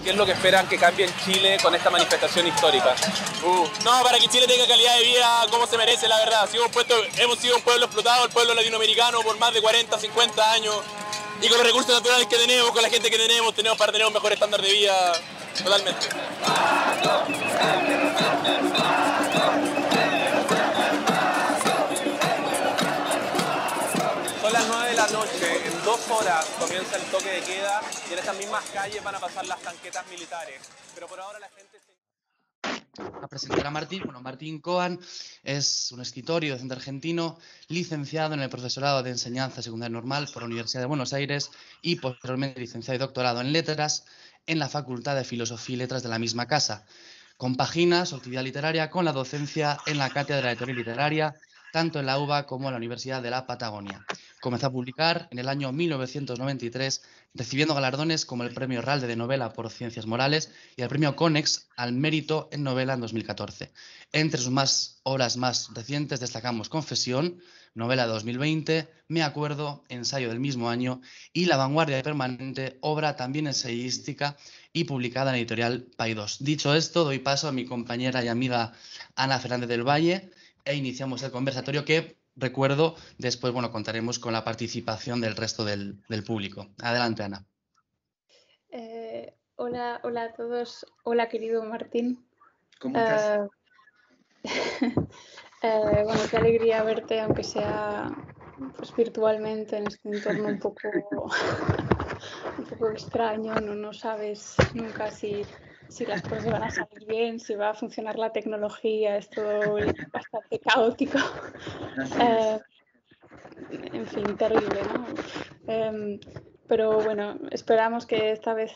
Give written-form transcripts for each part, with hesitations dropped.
¿Qué es lo que esperan que cambie en Chile con esta manifestación histórica? No, para que Chile tenga calidad de vida como se merece, la verdad. Hemos sido un pueblo explotado, el pueblo latinoamericano, por más de 40, 50 años. Y con los recursos naturales que tenemos, con la gente que tenemos para tener un mejor estándar de vida. Totalmente. Son las 9 de la noche, en 2 horas comienza el toque de queda y en estas mismas calles van a pasar las tanquetas militares. Pero por ahora la gente A presentar a Martín. Bueno, Martín Coan es un escritor y docente argentino, licenciado en el profesorado de enseñanza secundaria normal por la Universidad de Buenos Aires y posteriormente licenciado y doctorado en letras en la Facultad de Filosofía y Letras de la misma casa. Compagina su actividad literaria con la docencia en la Cátedra de Teoría Literaria, tanto en la UBA como en la Universidad de la Patagonia. Comenzó a publicar en el año 1993, recibiendo galardones como el Premio Ralde de Novela por Ciencias Morales y el Premio Conex al Mérito en Novela en 2014. Entre sus obras más recientes destacamos Confesión, novela de 2020, Me acuerdo, ensayo del mismo año, y La vanguardia permanente, obra también ensayística y publicada en editorial Paidós. Dicho esto, doy paso a mi compañera y amiga Ana Fernández del Valle e iniciamos el conversatorio que, recuerdo, después contaremos con la participación del resto del público. Adelante, Ana. Hola a todos. Hola, querido Martín. ¿Cómo estás? Bueno, qué alegría verte, aunque sea pues, virtualmente en este entorno un poco extraño. No sabes nunca si las cosas van a salir bien, si va a funcionar la tecnología. Es todo bastante caótico. En fin, terrible, ¿no? Pero bueno, esperamos que esta vez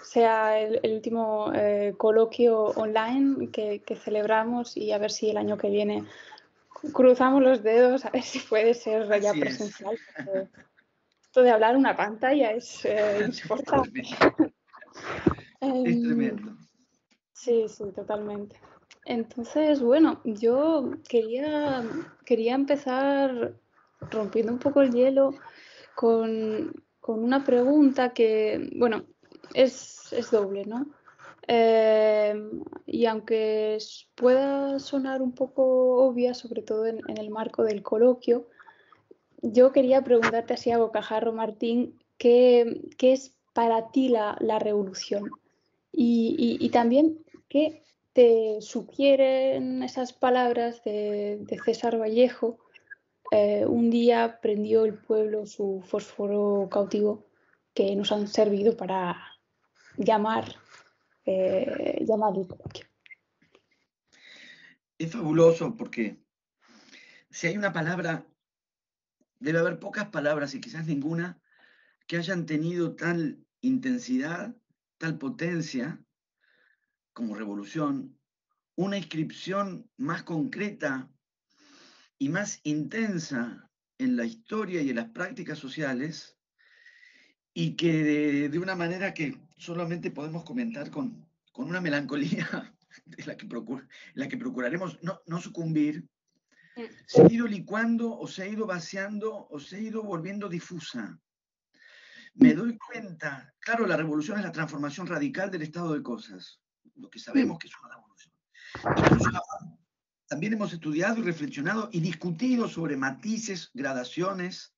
sea el último coloquio online que celebramos y a ver si el año que viene cruzamos los dedos a ver si puede ser ya presencial. Esto de hablar una pantalla es insoportable. Es tremendo. Sí, totalmente. Entonces, bueno, yo quería empezar rompiendo un poco el hielo con una pregunta que, bueno, es doble, ¿no? Y aunque pueda sonar un poco obvia, sobre todo en el marco del coloquio, yo quería preguntarte así a bocajarro, Martín, ¿qué es para ti la revolución? Y también, ¿qué te sugieren esas palabras de César Vallejo? Un día prendió el pueblo su fósforo cautivo, que nos han servido para llamar el coloquio. Es fabuloso porque si hay una palabra, debe haber pocas palabras y quizás ninguna que hayan tenido tal intensidad, tal potencia como revolución, una inscripción más concreta y más intensa en la historia y en las prácticas sociales, y que de una manera que solamente podemos comentar con una melancolía en la que procuraremos no sucumbir, se ha ido licuando o se ha ido vaciando o se ha ido volviendo difusa. Me doy cuenta, claro, la revolución es la transformación radical del estado de cosas, lo que sabemos que es una revolución. Incluso también hemos estudiado y reflexionado y discutido sobre matices, gradaciones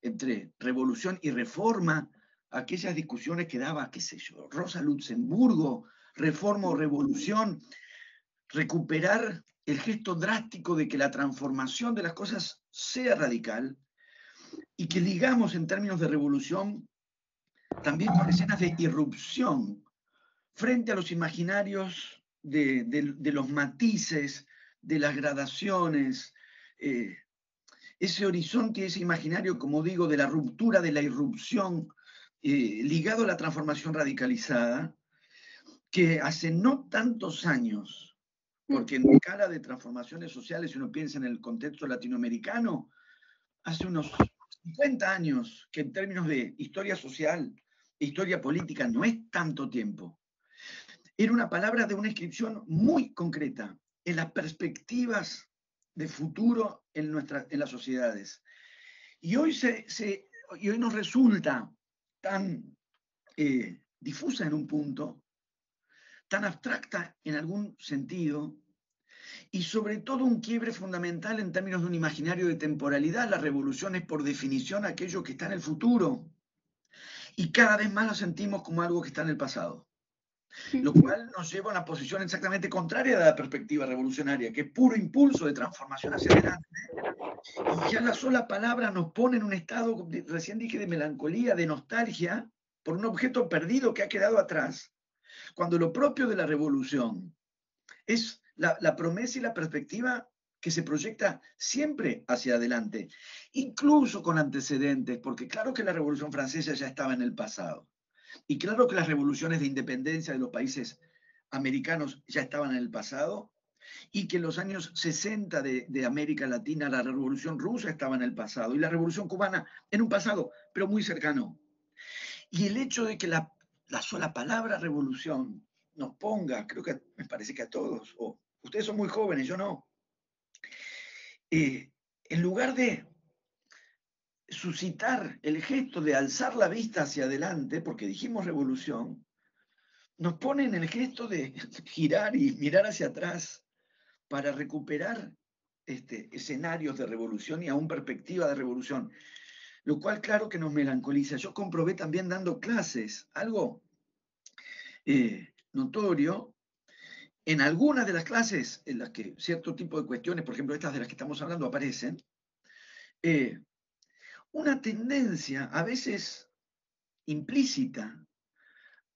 entre revolución y reforma, aquellas discusiones que daba, qué sé yo, Rosa Luxemburgo, reforma o revolución, recuperar el gesto drástico de que la transformación de las cosas sea radical y que ligamos en términos de revolución también con escenas de irrupción frente a los imaginarios de los matices, de las gradaciones, ese horizonte y ese imaginario, como digo, de la ruptura, de la irrupción, ligado a la transformación radicalizada, que hace no tantos años, porque en escala de transformaciones sociales, si uno piensa en el contexto latinoamericano, hace unos 50 años, que en términos de historia social, historia política, no es tanto tiempo. Era una palabra de una inscripción muy concreta en las perspectivas de futuro en las sociedades. Y hoy, hoy nos resulta tan difusa en un punto, tan abstracta en algún sentido, y sobre todo un quiebre fundamental en términos de un imaginario de temporalidad. La revolución es por definición aquello que está en el futuro, y cada vez más lo sentimos como algo que está en el pasado. Lo cual nos lleva a una posición exactamente contraria de la perspectiva revolucionaria, que es puro impulso de transformación hacia adelante. Y ya la sola palabra nos pone en un estado, recién dije, de melancolía, de nostalgia, por un objeto perdido que ha quedado atrás, cuando lo propio de la revolución es la promesa y la perspectiva que se proyecta siempre hacia adelante, incluso con antecedentes, porque claro que la Revolución Francesa ya estaba en el pasado, y claro que las revoluciones de independencia de los países americanos ya estaban en el pasado, y que en los años 60 de América Latina la Revolución Rusa estaba en el pasado, y la Revolución Cubana en un pasado, pero muy cercano. Y el hecho de que la sola palabra revolución nos ponga, creo que me parece que a todos, o ustedes son muy jóvenes, yo no, en lugar de suscitar el gesto de alzar la vista hacia adelante, porque dijimos revolución, nos pone en el gesto de girar y mirar hacia atrás para recuperar escenarios de revolución y aún perspectiva de revolución, lo cual claro que nos melancoliza. Yo comprobé también dando clases, algo notorio, en algunas de las clases en las que cierto tipo de cuestiones, por ejemplo estas de las que estamos hablando, aparecen, una tendencia a veces implícita,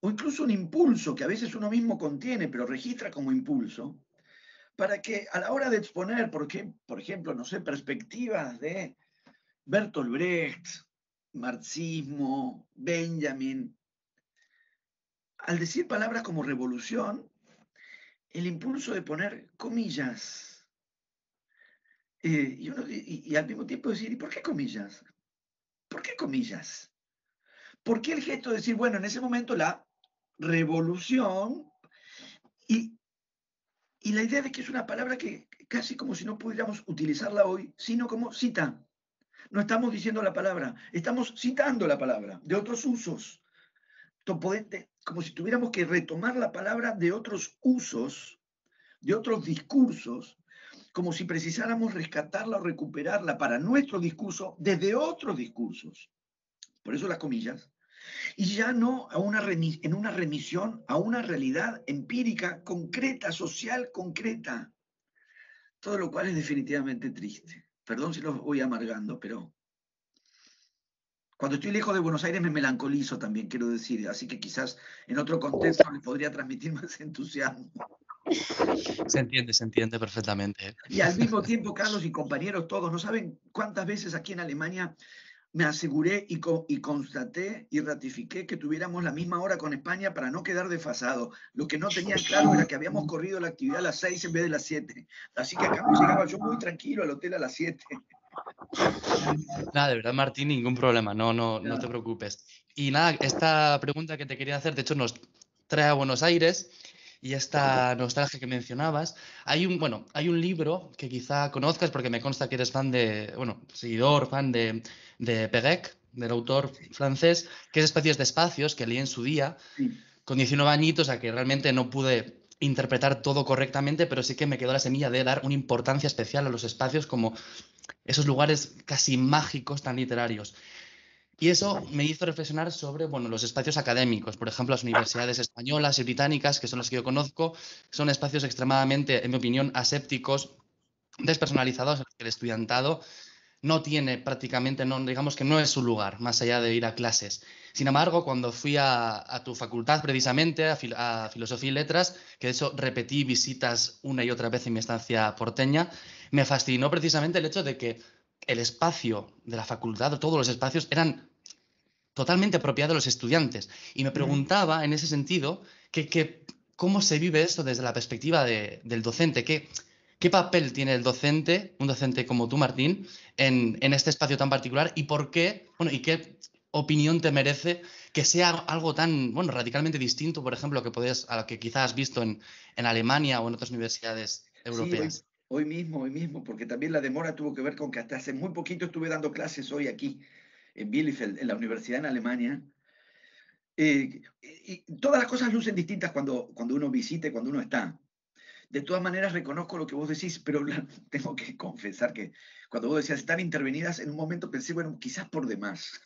o incluso un impulso que a veces uno mismo contiene, pero registra como impulso, para que a la hora de exponer, por ejemplo, no sé, perspectivas de Bertolt Brecht, marxismo, Benjamin, al decir palabras como revolución, el impulso de poner comillas, y al mismo tiempo decir, ¿y por qué comillas? ¿Por qué comillas? ¿Por qué el gesto de decir, bueno, en ese momento la revolución, y la idea de que es una palabra que casi como si no pudiéramos utilizarla hoy, sino como cita? No estamos diciendo la palabra, estamos citando la palabra de otros usos. Como si tuviéramos que retomar la palabra de otros usos, de otros discursos, como si precisáramos rescatarla o recuperarla para nuestro discurso desde otros discursos. Por eso las comillas. Y ya no en una remisión a una realidad empírica, concreta, social, concreta. Todo lo cual es definitivamente triste. Perdón si los voy amargando, pero cuando estoy lejos de Buenos Aires me melancolizo también, quiero decir. Así que quizás en otro contexto les podría transmitir más entusiasmo. Se entiende perfectamente. Y al mismo tiempo, Carlos y compañeros todos, no saben cuántas veces aquí en Alemania me aseguré y constaté y ratifiqué que tuviéramos la misma hora con España para no quedar desfasado. Lo que no tenían claro era que habíamos corrido la actividad a las 6 en vez de las 7. Así que acá me llegaba yo muy tranquilo al hotel a las 7. Nada, de verdad, Martín, ningún problema, no te preocupes. Y nada, esta pregunta que te quería hacer, de hecho, nos trae a Buenos Aires y esta nostalgia que mencionabas. Hay un libro que quizá conozcas porque me consta que eres fan seguidor, fan de Pérec, del autor francés, que es Especies de Espacios, que leí en su día, Sí. con 19 añitos, a que realmente no pude interpretar todo correctamente, pero sí que me quedó la semilla de dar una importancia especial a los espacios como esos lugares casi mágicos tan literarios. Y eso me hizo reflexionar sobre los espacios académicos. Por ejemplo, las universidades españolas y británicas, que son las que yo conozco, son espacios extremadamente, en mi opinión, asépticos, despersonalizados, en los que el estudiantado no tiene prácticamente, digamos que no es su lugar, más allá de ir a clases. Sin embargo, cuando fui a tu facultad, precisamente, a Filosofía y Letras, que de hecho repetí visitas una y otra vez en mi estancia porteña, me fascinó precisamente el hecho de que el espacio de la facultad, o todos los espacios, eran totalmente propiedad de los estudiantes. Y me preguntaba, en ese sentido, cómo se vive esto desde la perspectiva del docente. ¿Qué papel tiene el docente, un docente como tú, Martín, en este espacio tan particular? ¿Y por qué, y qué opinión te merece que sea algo tan, radicalmente distinto, por ejemplo, a lo que quizás has visto en Alemania o en otras universidades europeas? Sí, hoy mismo, porque también la demora tuvo que ver con que hasta hace muy poquito estuve dando clases hoy aquí, en Bielefeld, en la universidad en Alemania, Y todas las cosas lucen distintas cuando uno visita y cuando uno está. De todas maneras, reconozco lo que vos decís, pero tengo que confesar que cuando vos decías están intervenidas, en un momento pensé, bueno, quizás por demás,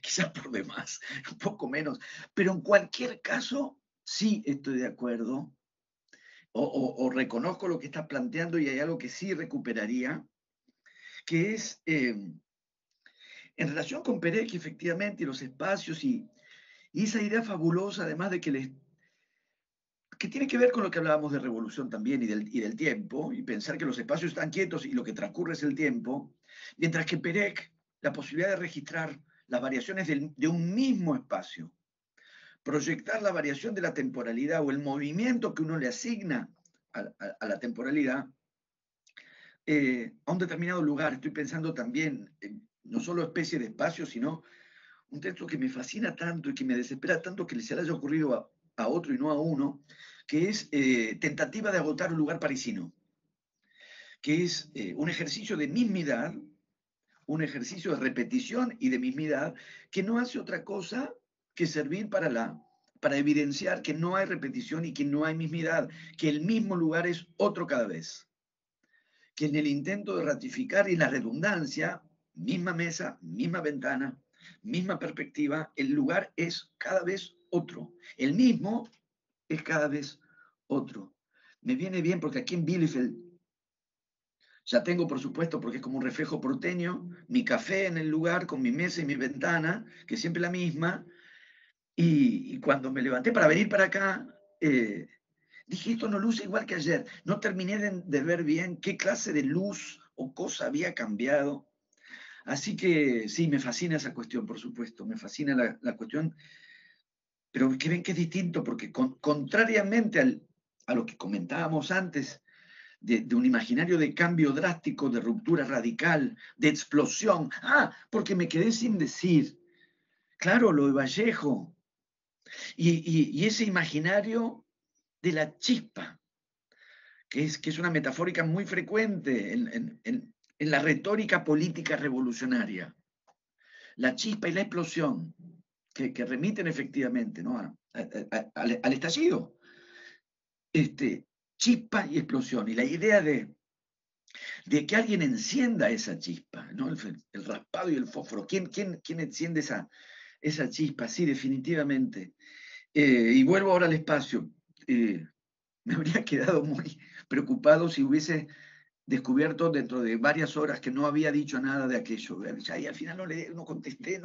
quizás por demás, un poco menos, pero en cualquier caso, sí estoy de acuerdo, o reconozco lo que estás planteando y hay algo que sí recuperaría, que es, en relación con Perec, efectivamente, y los espacios, y esa idea fabulosa, además de que tiene que ver con lo que hablábamos de revolución también y del tiempo, y pensar que los espacios están quietos y lo que transcurre es el tiempo, mientras que Perec, la posibilidad de registrar las variaciones de un mismo espacio, proyectar la variación de la temporalidad o el movimiento que uno le asigna a la temporalidad a un determinado lugar. Estoy pensando también en no solo especie de espacio, sino un texto que me fascina tanto y que me desespera tanto que se le haya ocurrido a otro y no a uno, que es Tentativa de agotar un lugar parisino, que es un ejercicio de mismidad, un ejercicio de repetición y de mismidad, que no hace otra cosa que servir para evidenciar que no hay repetición y que no hay mismidad, que el mismo lugar es otro cada vez, que en el intento de ratificar y la redundancia, misma mesa, misma ventana, misma perspectiva, el lugar es cada vez otro. El mismo es cada vez otro. Me viene bien porque aquí en Bielefeld ya tengo, por supuesto, porque es como un reflejo porteño, mi café en el lugar con mi mesa y mi ventana, que es siempre la misma, y cuando me levanté para venir para acá, dije, esto no luce igual que ayer. No terminé de ver bien qué clase de luz o cosa había cambiado. Así que sí, me fascina esa cuestión, por supuesto, me fascina la cuestión, pero que ven que es distinto, porque contrariamente a lo que comentábamos antes, de un imaginario de cambio drástico, de ruptura radical, de explosión. Porque me quedé sin decir, claro, lo de Vallejo, y ese imaginario de la chispa, que es una metafórica muy frecuente en la retórica política revolucionaria. La chispa y la explosión, que remiten efectivamente, ¿no? al estallido. Chispa y explosión. Y la idea de que alguien encienda esa chispa, ¿no? El raspado y el fósforo. ¿Quién enciende esa chispa? Sí, definitivamente. Y vuelvo ahora al espacio. Me habría quedado muy preocupado si hubiese descubierto dentro de varias horas que no había dicho nada de aquello. Y al final no contesté.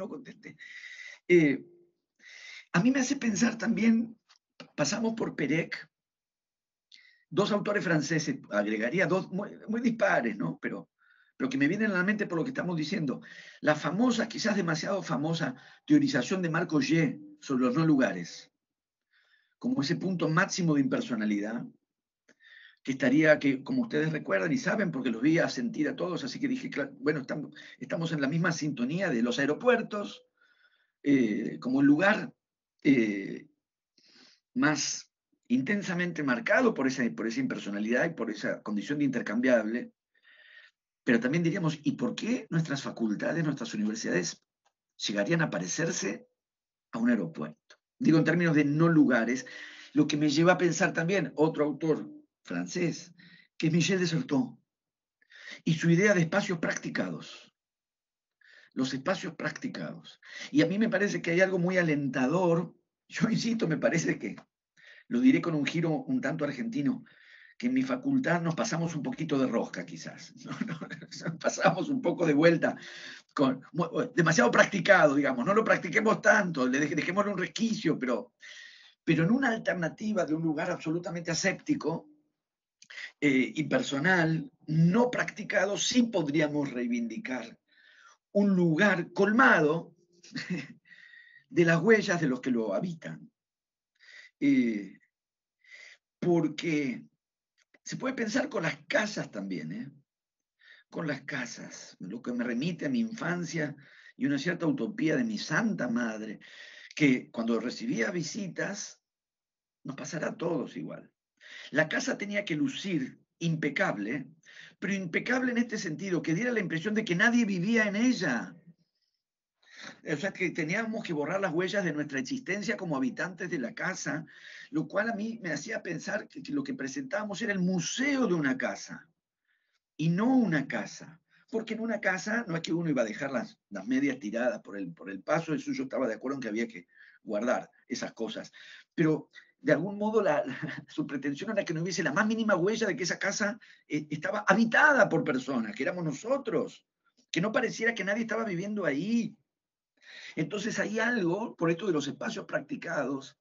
A mí me hace pensar también, pasamos por Perec, dos autores franceses, agregaría dos muy dispares, ¿no? Pero que me vienen a la mente por lo que estamos diciendo. La famosa, quizás demasiado famosa, teorización de Marc Augé sobre los no lugares, como ese punto máximo de impersonalidad, que estaría, que como ustedes recuerdan y saben, porque los vi a sentir a todos, así que dije, claro, bueno, estamos en la misma sintonía de los aeropuertos, como un lugar más intensamente marcado por esa impersonalidad y por esa condición de intercambiable, pero también diríamos, ¿y por qué nuestras facultades, nuestras universidades llegarían a parecerse a un aeropuerto? Digo, en términos de no lugares, lo que me lleva a pensar también otro autor francés, que es Michel Desserteau, y su idea de espacios practicados. Los espacios practicados. Y a mí me parece que hay algo muy alentador, yo insisto, me parece que, lo diré con un giro un tanto argentino, que en mi facultad nos pasamos un poquito de rosca quizás, ¿no? Pasamos un poco de vuelta, demasiado practicado, digamos, no lo practiquemos tanto, dejémosle un resquicio, pero en una alternativa de un lugar absolutamente aséptico y personal, no practicado, sí podríamos reivindicar un lugar colmado de las huellas de los que lo habitan. Porque se puede pensar con las casas también, con las casas, lo que me remite a mi infancia y una cierta utopía de mi santa madre, que cuando recibía visitas, nos pasará a todos igual. La casa tenía que lucir impecable, pero impecable en este sentido, que diera la impresión de que nadie vivía en ella. O sea, que teníamos que borrar las huellas de nuestra existencia como habitantes de la casa, lo cual a mí me hacía pensar que lo que presentábamos era el museo de una casa y no una casa. Porque en una casa no es que uno iba a dejar las medias tiradas por el paso, eso yo estaba de acuerdo en que había que guardar esas cosas. Pero de algún modo su pretensión era que no hubiese la más mínima huella de que esa casa estaba habitada por personas, que éramos nosotros, que no pareciera que nadie estaba viviendo ahí. Entonces hay algo, por esto de los espacios practicados,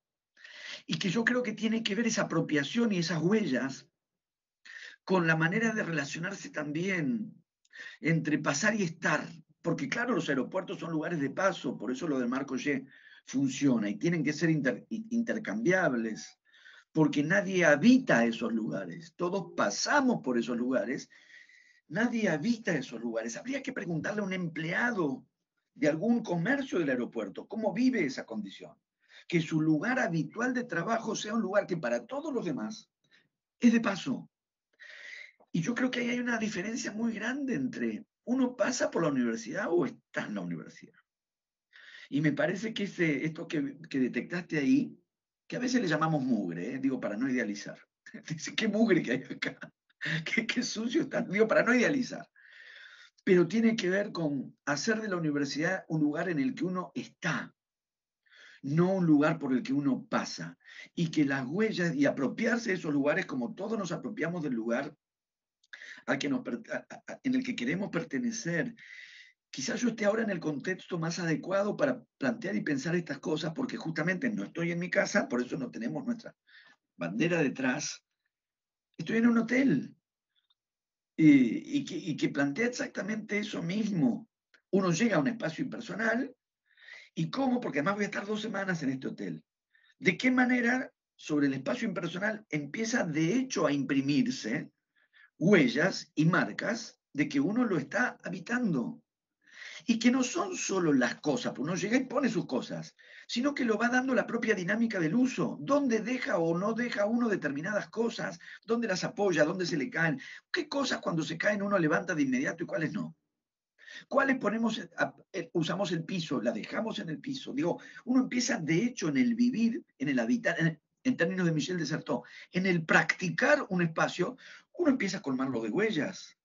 y que yo creo que tiene que ver esa apropiación y esas huellas con la manera de relacionarse también entre pasar y estar. Porque claro, los aeropuertos son lugares de paso, por eso lo de Marco G funciona, y tienen que ser intercambiables, porque nadie habita esos lugares, todos pasamos por esos lugares, nadie habita esos lugares. Habría que preguntarle a un empleado de algún comercio del aeropuerto cómo vive esa condición. Que su lugar habitual de trabajo sea un lugar que para todos los demás es de paso. Y yo creo que ahí hay una diferencia muy grande entre uno pasa por la universidad o está en la universidad. Y me parece que esto que detectaste ahí, que a veces le llamamos mugre, digo, para no idealizar. Dice, qué mugre que hay acá, qué sucio está, digo, para no idealizar. Pero tiene que ver con hacer de la universidad un lugar en el que uno está, no un lugar por el que uno pasa. Y que las huellas, y apropiarse de esos lugares como todos nos apropiamos del lugar en el que queremos pertenecer. Quizás yo esté ahora en el contexto más adecuado para plantear y pensar estas cosas, porque justamente no estoy en mi casa, por eso no tenemos nuestra bandera detrás. Estoy en un hotel y que plantea exactamente eso mismo. Uno llega a un espacio impersonal, ¿y cómo? Porque además voy a estar 2 semanas en este hotel. ¿De qué manera sobre el espacio impersonal empieza de hecho a imprimirse huellas y marcas de que uno lo está habitando? Y que no son solo las cosas, pues uno llega y pone sus cosas, sino que lo va dando la propia dinámica del uso. ¿Dónde deja o no deja uno determinadas cosas? ¿Dónde las apoya? ¿Dónde se le caen? ¿Qué cosas cuando se caen uno levanta de inmediato y cuáles no? ¿Cuáles usamos el piso? ¿La dejamos en el piso? Digo, uno empieza de hecho en el vivir, en el habitar, en términos de Michel Desserteau, en el practicar un espacio, uno empieza a colmarlo de huellas.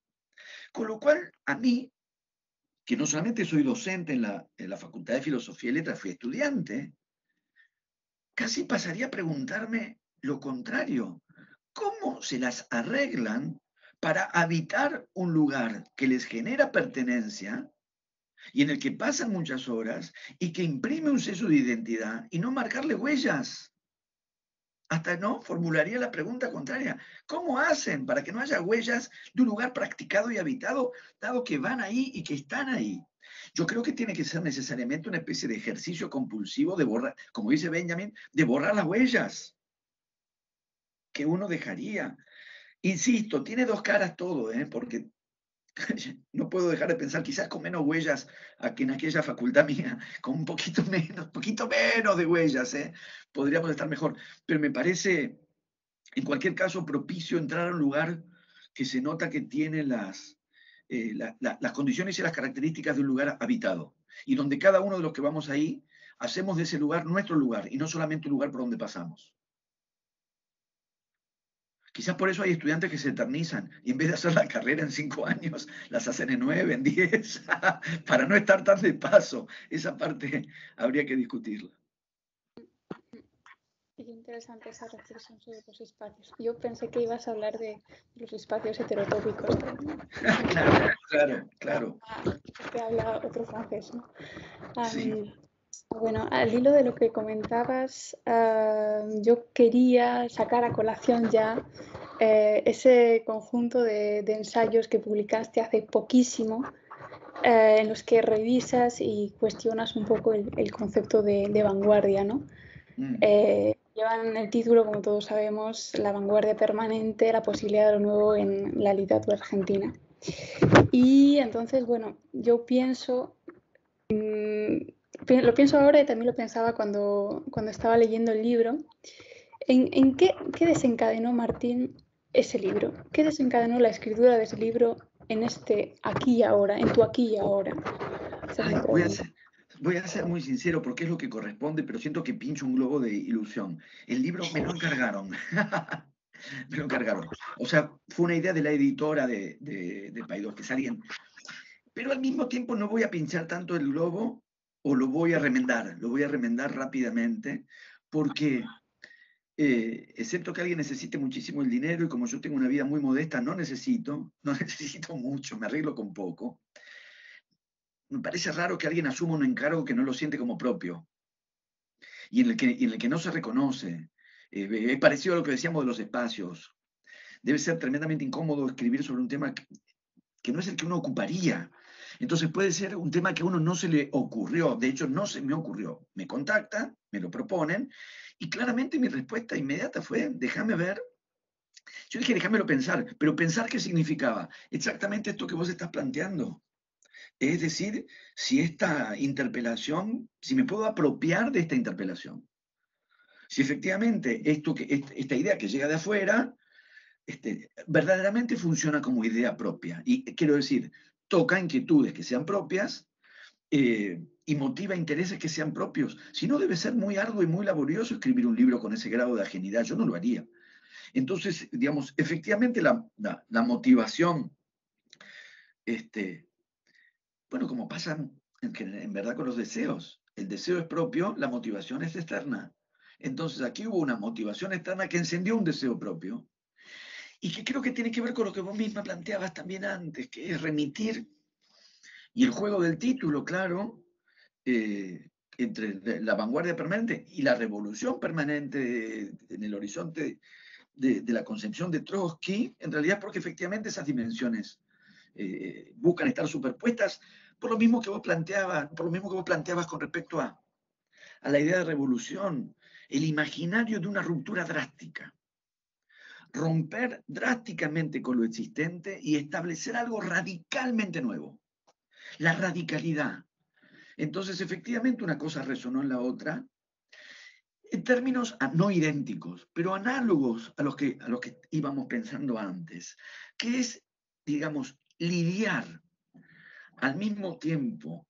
Con lo cual, a mí, que no solamente soy docente en la Facultad de Filosofía y Letras, fui estudiante, casi pasaría a preguntarme lo contrario. ¿Cómo se las arreglan para habitar un lugar que les genera pertenencia y en el que pasan muchas horas y que imprime un sello de identidad y no marcarle huellas? Hasta no formularía la pregunta contraria. ¿Cómo hacen para que no haya huellas de un lugar practicado y habitado, dado que van ahí y que están ahí? Yo creo que tiene que ser necesariamente una especie de ejercicio compulsivo de borrar, como dice Benjamin, de borrar las huellas que uno dejaría. Insisto, tiene 2 caras todo, porque no puedo dejar de pensar, quizás con menos huellas que en aquella facultad mía, con un poquito menos de huellas, podríamos estar mejor. Pero me parece, en cualquier caso, propicio entrar a un lugar que se nota que tiene las condiciones y las características de un lugar habitado, y donde cada uno de los que vamos ahí hacemos de ese lugar nuestro lugar, y no solamente un lugar por donde pasamos. Quizás por eso hay estudiantes que se eternizan y en vez de hacer la carrera en 5 años, las hacen en 9, en 10, para no estar tan de paso. Esa parte habría que discutirla. Es interesante esa reflexión sobre los espacios. Yo pensé que ibas a hablar de los espacios heterotópicos. Claro. Que habla otro francés, ¿no? Sí. Bueno, al hilo de lo que comentabas, yo quería sacar a colación ya ese conjunto de ensayos que publicaste hace poquísimo, en los que revisas y cuestionas un poco el concepto de vanguardia, ¿no? Llevan el título, como todos sabemos, La vanguardia permanente, la posibilidad de lo nuevo en la literatura argentina. Y entonces, bueno, yo pienso... Lo pienso ahora y también lo pensaba cuando estaba leyendo el libro. ¿En qué desencadenó Martín ese libro? ¿Qué desencadenó la escritura de ese libro en este aquí y ahora, en tu aquí y ahora? voy a ser muy sincero porque es lo que corresponde, pero siento que pincho un globo de ilusión. El libro me lo encargaron. Me lo encargaron. O sea, fue una idea de la editora de Paidós, que es alguien. Pero al mismo tiempo no voy a pinchar tanto el globo o lo voy a remendar rápidamente, porque excepto que alguien necesite muchísimo el dinero y como yo tengo una vida muy modesta, no necesito mucho, me arreglo con poco. Me parece raro que alguien asuma un encargo que no lo siente como propio y en el que no se reconoce. Es parecido a lo que decíamos de los espacios. Debe ser tremendamente incómodo escribir sobre un tema que no es el que uno ocuparía. Entonces puede ser un tema que a uno no se le ocurrió, de hecho no se me ocurrió. Me contactan, me lo proponen, y claramente mi respuesta inmediata fue, déjame ver. Yo dije, déjamelo pensar, pero pensar ¿qué significaba? Exactamente esto que vos estás planteando. Es decir, si esta interpelación, si me puedo apropiar de esta interpelación. Si efectivamente esta idea que llega de afuera, verdaderamente funciona como idea propia. Y quiero decir, toca inquietudes que sean propias y motiva intereses que sean propios. Si no, debe ser muy arduo y muy laborioso escribir un libro con ese grado de ajenidad. Yo no lo haría. Entonces, digamos, efectivamente la motivación, bueno, como pasa en verdad con los deseos, el deseo es propio, la motivación es externa. Entonces aquí hubo una motivación externa que encendió un deseo propio y que creo que tiene que ver con lo que vos misma planteabas también antes, que es remitir, y el juego del título, claro, entre la vanguardia permanente y la revolución permanente en el horizonte de la concepción de Trotsky, en realidad porque efectivamente esas dimensiones buscan estar superpuestas, por lo mismo que vos planteabas con respecto a la idea de revolución, el imaginario de una ruptura drástica. Romper drásticamente con lo existente y establecer algo radicalmente nuevo. La radicalidad. Entonces, efectivamente, una cosa resonó en la otra, en términos no idénticos, pero análogos a los que íbamos pensando antes, que es, digamos, lidiar al mismo tiempo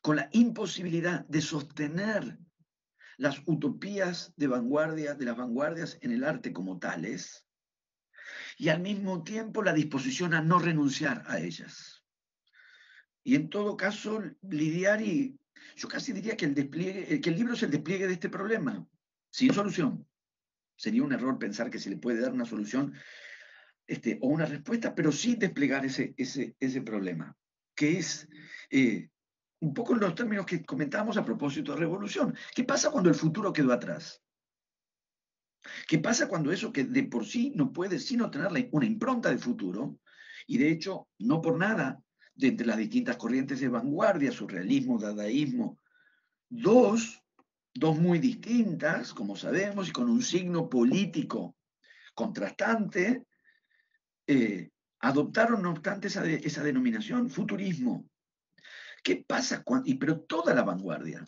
con la imposibilidad de sostener las utopías de las vanguardias en el arte como tales, y al mismo tiempo la disposición a no renunciar a ellas. Y en todo caso, lidiar y yo casi diría que el libro es el despliegue de este problema, sin solución. Sería un error pensar que se le puede dar una solución o una respuesta, pero sí desplegar ese problema, que es un poco en los términos que comentábamos a propósito de revolución. ¿Qué pasa cuando el futuro quedó atrás? ¿Qué pasa cuando eso que de por sí no puede sino tener una impronta de futuro, y de hecho, no por nada, de entre las distintas corrientes de vanguardia, surrealismo, dadaísmo, dos muy distintas, como sabemos, y con un signo político contrastante, adoptaron, no obstante, esa denominación, futurismo. ¿Qué pasa pero toda la vanguardia,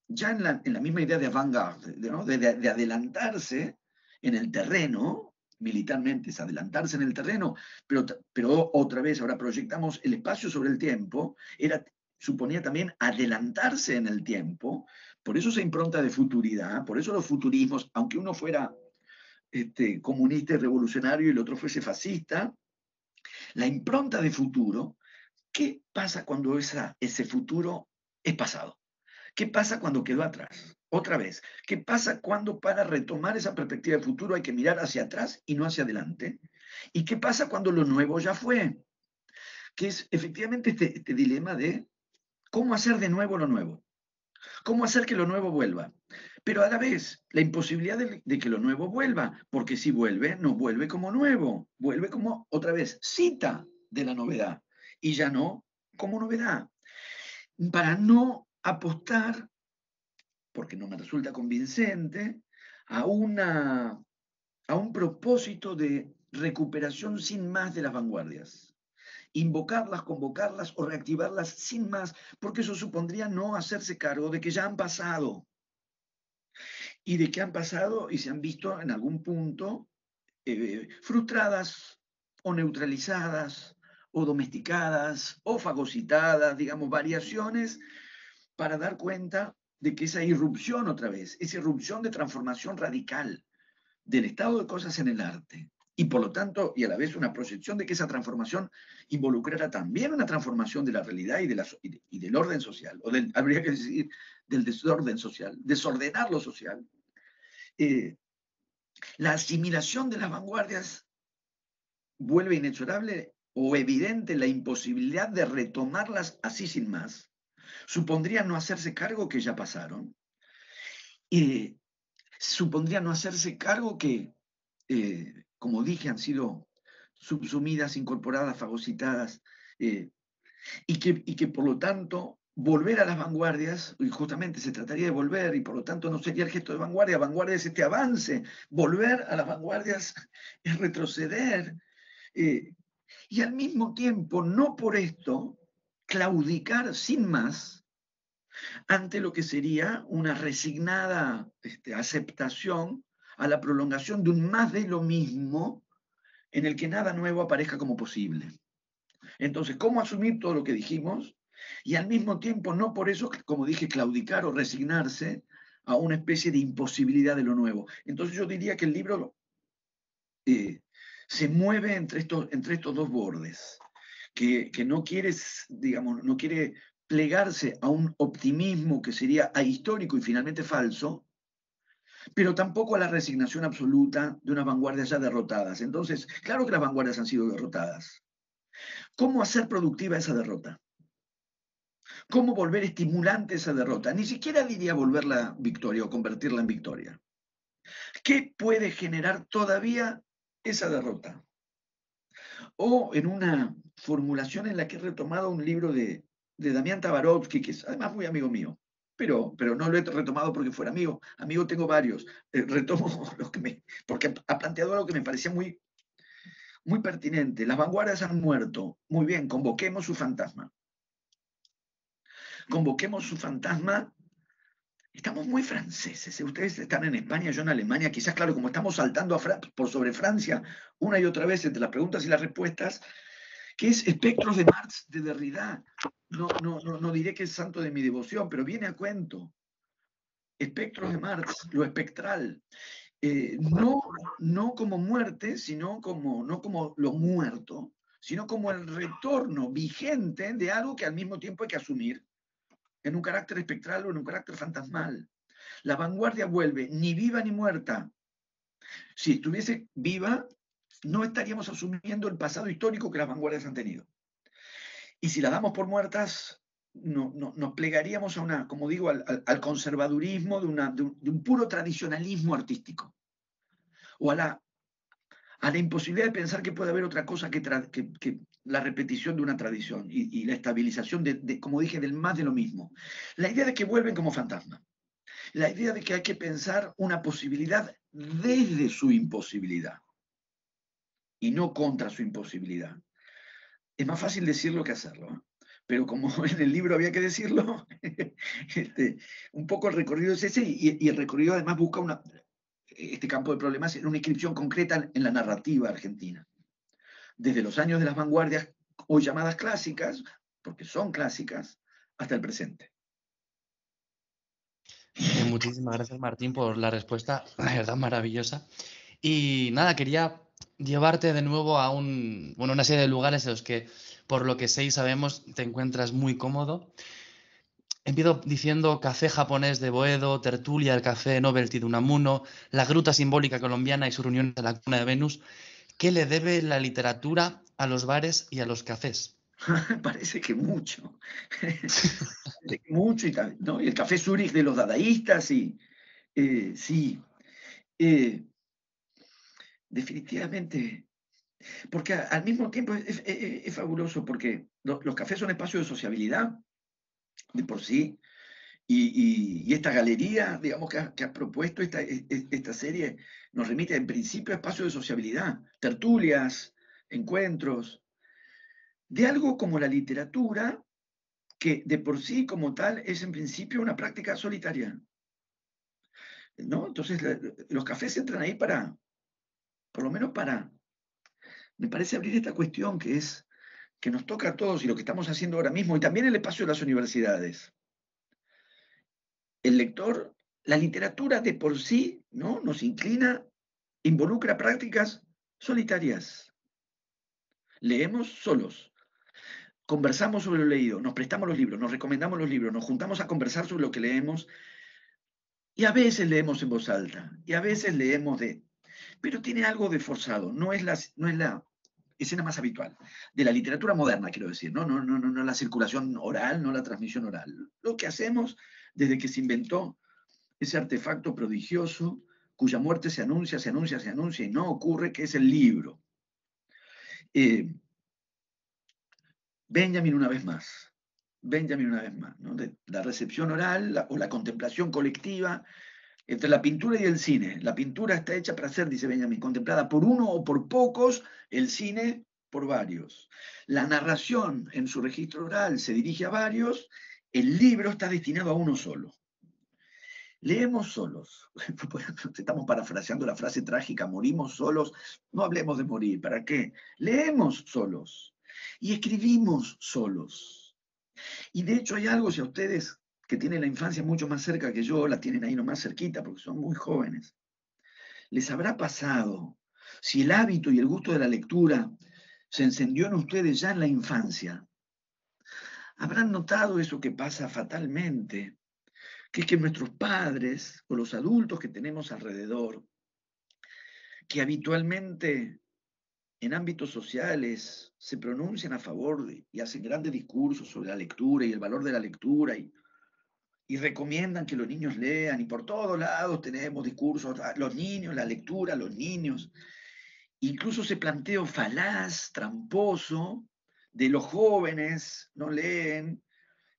ya en la misma idea de avant-garde, ¿no? de adelantarse en el terreno, militarmente es adelantarse en el terreno, pero otra vez, ahora proyectamos el espacio sobre el tiempo, suponía también adelantarse en el tiempo, por eso esa impronta de futuridad, por eso los futurismos, aunque uno fuera comunista y revolucionario y el otro fuese fascista, la impronta de futuro. ¿Qué pasa cuando ese futuro es pasado? ¿Qué pasa cuando quedó atrás? Otra vez, ¿qué pasa cuando para retomar esa perspectiva de futuro hay que mirar hacia atrás y no hacia adelante? ¿Y qué pasa cuando lo nuevo ya fue? Que es efectivamente este dilema de cómo hacer de nuevo lo nuevo. ¿Cómo hacer que lo nuevo vuelva? Pero a la vez, la imposibilidad de que lo nuevo vuelva, porque si vuelve, no vuelve como nuevo, vuelve como, otra vez, cita de la novedad, y ya no como novedad. Para no apostar, porque no me resulta convincente, a un propósito de recuperación sin más de las vanguardias. Invocarlas, convocarlas o reactivarlas sin más, porque eso supondría no hacerse cargo de que ya han pasado. Y de que han pasado y se han visto en algún punto frustradas o neutralizadas o domesticadas o fagocitadas, digamos, variaciones para dar cuenta de que esa irrupción otra vez, esa irrupción de transformación radical del estado de cosas en el arte, y por lo tanto, y a la vez una proyección de que esa transformación involucrara también una transformación de la realidad y del orden social, o habría que decir, del desorden social, desordenar lo social. La asimilación de las vanguardias vuelve inexorable o evidente la imposibilidad de retomarlas así sin más. Supondría no hacerse cargo que ya pasaron. Supondría no hacerse cargo que, como dije, han sido subsumidas, incorporadas, fagocitadas, y que por lo tanto volver a las vanguardias, y justamente se trataría de volver, y por lo tanto no sería el gesto de vanguardia, vanguardia es este avance, volver a las vanguardias es retroceder, y al mismo tiempo, no por esto, claudicar sin más ante lo que sería una resignada aceptación a la prolongación de un más de lo mismo en el que nada nuevo aparezca como posible. Entonces, ¿cómo asumir todo lo que dijimos? Y al mismo tiempo, no por eso, como dije, claudicar o resignarse a una especie de imposibilidad de lo nuevo. Entonces yo diría que el libro se mueve entre estos dos bordes, que no quiere, digamos, no quiere plegarse a un optimismo que sería ahistórico y finalmente falso, pero tampoco a la resignación absoluta de unas vanguardias ya derrotadas. Entonces, claro que las vanguardias han sido derrotadas. ¿Cómo hacer productiva esa derrota? ¿Cómo volver estimulante esa derrota? Ni siquiera diría volverla victoria o convertirla en victoria. ¿Qué puede generar todavía esa derrota? O en una formulación en la que he retomado un libro de Damián Tabarovsky, que es además muy amigo mío, pero no lo he retomado porque fuera amigo. Amigo tengo varios. Retomo porque ha planteado algo que me parecía muy, muy pertinente. Las vanguardias han muerto. Muy bien, convoquemos su fantasma. Convoquemos su fantasma. Estamos muy franceses. Ustedes están en España, yo en Alemania. Quizás, claro, como estamos saltando por sobre Francia una y otra vez entre las preguntas y las respuestas, que es Espectros de Marx de Derrida. No diré que es santo de mi devoción, pero viene a cuento. Espectros de Marx, lo espectral. No como muerte, no como lo muerto, sino como el retorno vigente de algo que al mismo tiempo hay que asumir en un carácter espectral o en un carácter fantasmal. La vanguardia vuelve ni viva ni muerta. Si estuviese viva, no estaríamos asumiendo el pasado histórico que las vanguardias han tenido. Y si la damos por muertas, nos plegaríamos a una, como digo, al conservadurismo de un puro tradicionalismo artístico. O a la imposibilidad de pensar que puede haber otra cosa que la repetición de una tradición y la estabilización, como dije, del más de lo mismo. La idea de que vuelven como fantasma. La idea de que hay que pensar una posibilidad desde su imposibilidad y no contra su imposibilidad. Es más fácil decirlo que hacerlo, ¿eh? Pero como en el libro había que decirlo, un poco el recorrido es ese y el recorrido además busca este campo de problemas en una inscripción concreta en la narrativa argentina. Desde los años de las vanguardias, hoy llamadas clásicas, porque son clásicas, hasta el presente. Muchísimas gracias, Martín, por la respuesta, la verdad, maravillosa. Y nada, quería llevarte de nuevo a una serie de lugares en los que, por lo que sé y sabemos, te encuentras muy cómodo. Empiezo diciendo café japonés de Boedo, tertulia del café Novelty de Unamuno, la gruta simbólica colombiana y su reunión en la cuna de Venus. ¿Qué le debe la literatura a los bares y a los cafés? Parece que mucho. Mucho y tal, ¿no? Y el café Zurich de los dadaístas, sí. Definitivamente. Porque al mismo tiempo es fabuloso, porque los cafés son espacios de sociabilidad de por sí. Y esta galería, digamos, que ha propuesto esta serie, nos remite en principio a espacios de sociabilidad, tertulias, encuentros, de algo como la literatura, que de por sí como tal es en principio una práctica solitaria, ¿no? Entonces los cafés entran ahí por lo menos me parece abrir esta cuestión que nos toca a todos y lo que estamos haciendo ahora mismo, y también el espacio de las universidades. el lector, la literatura de por sí, ¿no?, nos inclina, involucra prácticas solitarias. Leemos solos, conversamos sobre lo leído, nos prestamos los libros, nos recomendamos los libros, nos juntamos a conversar sobre lo que leemos, y a veces leemos en voz alta, y a veces leemos pero tiene algo de forzado, no es la escena más habitual de la literatura moderna, quiero decir, no la circulación oral, no la transmisión oral. Lo que hacemos desde que se inventó ese artefacto prodigioso, cuya muerte se anuncia y no ocurre, que es el libro. Benjamin una vez más, ¿no?, de la recepción oral o la contemplación colectiva entre la pintura y el cine. La pintura está hecha para ser, dice Benjamin, contemplada por uno o por pocos, el cine por varios. La narración en su registro oral se dirige a varios, el libro está destinado a uno solo. Leemos solos. Estamos parafraseando la frase trágica, morimos solos. No hablemos de morir, ¿para qué? Leemos solos y escribimos solos. Y de hecho hay algo, si a ustedes que tienen la infancia mucho más cerca que yo, la tienen ahí nomás cerquita porque son muy jóvenes, les habrá pasado, si el hábito y el gusto de la lectura se encendió en ustedes ya en la infancia, habrán notado eso que pasa fatalmente, que es que nuestros padres o los adultos que tenemos alrededor, que habitualmente en ámbitos sociales se pronuncian a favor y hacen grandes discursos sobre la lectura y el valor de la lectura y recomiendan que los niños lean, y por todos lados tenemos discursos, los niños, la lectura, los niños. Incluso ese planteo falaz, tramposo, de los jóvenes no leen,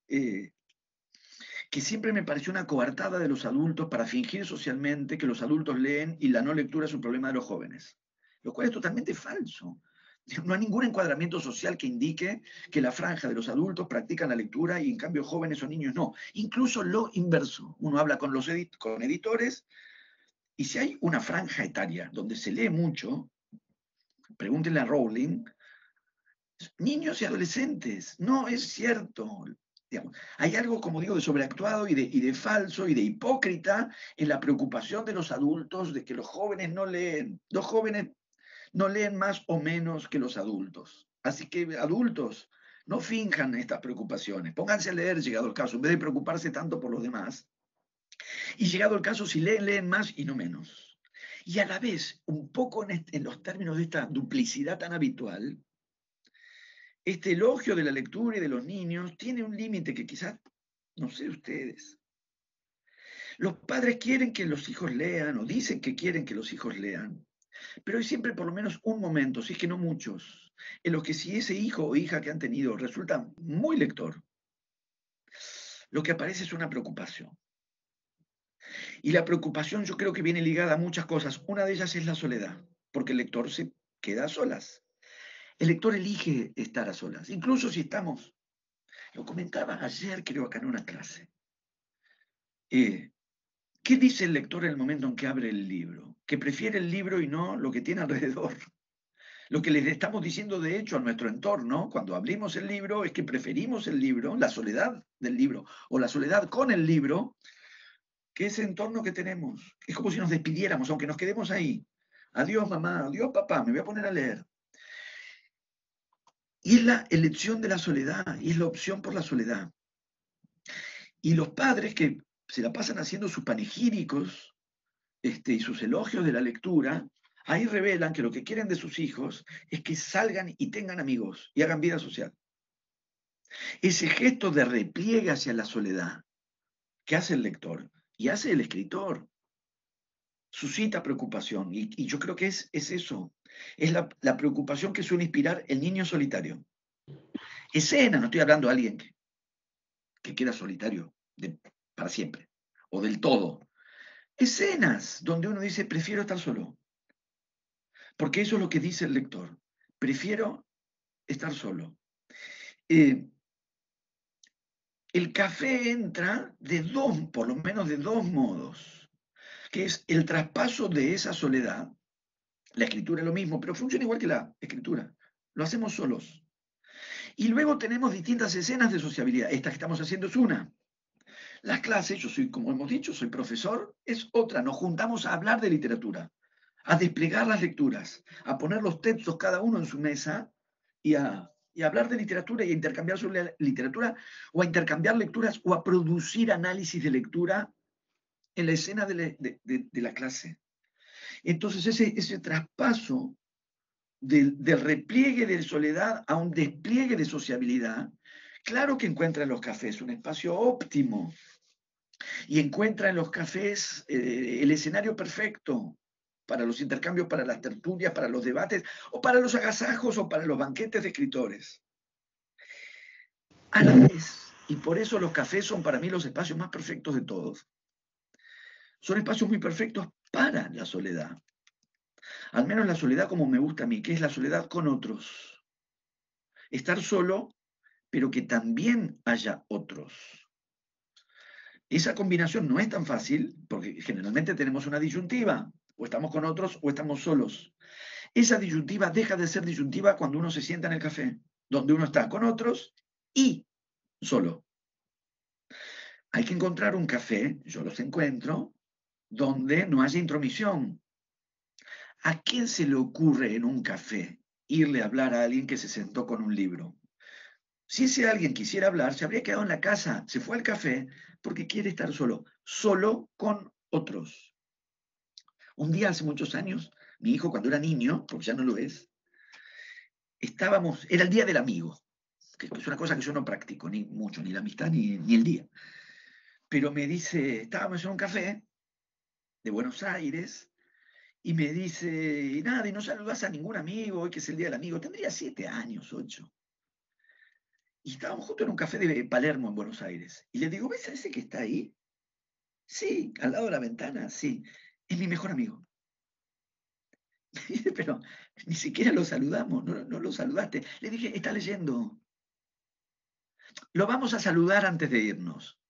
que siempre me pareció una coartada de los adultos para fingir socialmente que los adultos leen y la no lectura es un problema de los jóvenes, lo cual es totalmente falso. No hay ningún encuadramiento social que indique que la franja de los adultos practican la lectura y en cambio jóvenes o niños no. Incluso lo inverso. Uno habla con con editores y si hay una franja etaria donde se lee mucho, pregúntenle a Rowling, niños y adolescentes. No es cierto. Digamos, hay algo, como digo, de sobreactuado y de falso y de hipócrita en la preocupación de los adultos de que los jóvenes no leen. Los jóvenes no leen más o menos que los adultos. Así que, adultos, no finjan estas preocupaciones. Pónganse a leer, llegado el caso, en vez de preocuparse tanto por los demás. Y llegado el caso, si leen, leen más y no menos. Y a la vez, un poco en los términos de esta duplicidad tan habitual, este elogio de la lectura y de los niños tiene un límite que quizás, no sé ustedes, los padres quieren que los hijos lean o dicen que quieren que los hijos lean, pero hay siempre por lo menos un momento, si es que no muchos, en los que si ese hijo o hija que han tenido resulta muy lector, lo que aparece es una preocupación. Y la preocupación yo creo que viene ligada a muchas cosas. Una de ellas es la soledad, porque el lector se queda a solas. El lector elige estar a solas, incluso si estamos, lo comentaba ayer creo acá en una clase. ¿Qué dice el lector en el momento en que abre el libro? Que prefiere el libro y no lo que tiene alrededor. Lo que les estamos diciendo de hecho a nuestro entorno cuando abrimos el libro es que preferimos el libro, la soledad del libro o la soledad con el libro, que ese entorno que tenemos. Es como si nos despidiéramos, aunque nos quedemos ahí. Adiós mamá, adiós papá, me voy a poner a leer. Y es la elección de la soledad, y es la opción por la soledad. Y los padres que se la pasan haciendo sus panegíricos y sus elogios de la lectura, ahí revelan que lo que quieren de sus hijos es que salgan y tengan amigos y hagan vida social. Ese gesto de repliegue hacia la soledad que hace el lector y hace el escritor suscita preocupación. Y yo creo que es eso. Es la preocupación que suele inspirar el niño solitario. Escena, no estoy hablando de alguien que queda solitario para siempre, o del todo. Escenas donde uno dice, prefiero estar solo. Porque eso es lo que dice el lector. Prefiero estar solo. El café entra por lo menos de dos modos, que es el traspaso de esa soledad. La escritura es lo mismo, pero funciona igual que la escritura. Lo hacemos solos. Y luego tenemos distintas escenas de sociabilidad. Esta que estamos haciendo es una. Las clases, yo soy, como hemos dicho, soy profesor, es otra. Nos juntamos a hablar de literatura, a desplegar las lecturas, a poner los textos cada uno en su mesa y a hablar de literatura y a intercambiar sobre literatura o a intercambiar lecturas o a producir análisis de lectura en la escena de la clase. Entonces ese traspaso del repliegue de soledad a un despliegue de sociabilidad, claro que encuentra en los cafés un espacio óptimo y encuentra en los cafés el escenario perfecto para los intercambios, para las tertulias, para los debates, o para los agasajos, o para los banquetes de escritores. A la vez, y por eso los cafés son para mí los espacios más perfectos de todos, son espacios muy perfectos para la soledad. Al menos la soledad como me gusta a mí, que es la soledad con otros. Estar solo, pero que también haya otros. Esa combinación no es tan fácil, porque generalmente tenemos una disyuntiva, o estamos con otros o estamos solos. Esa disyuntiva deja de ser disyuntiva cuando uno se sienta en el café, donde uno está con otros y solo. Hay que encontrar un café, yo los encuentro, donde no haya intromisión. ¿A quién se le ocurre en un café irle a hablar a alguien que se sentó con un libro? Si ese alguien quisiera hablar, se habría quedado en la casa, se fue al café porque quiere estar solo, solo con otros. Un día, hace muchos años, mi hijo cuando era niño, porque ya no lo es, era el día del amigo, que es una cosa que yo no practico ni mucho, ni la amistad, ni el día. Pero me dice, estábamos en un café de Buenos Aires, y me dice, nada, y no saludas a ningún amigo, hoy que es el día del amigo. Tendría 7 años, 8. Y estábamos justo en un café de Palermo, en Buenos Aires. Y le digo, ¿ves a ese que está ahí? Sí, al lado de la ventana, sí. Es mi mejor amigo. Pero ni siquiera lo saludamos, no lo saludaste. Le dije, está leyendo. Lo vamos a saludar antes de irnos.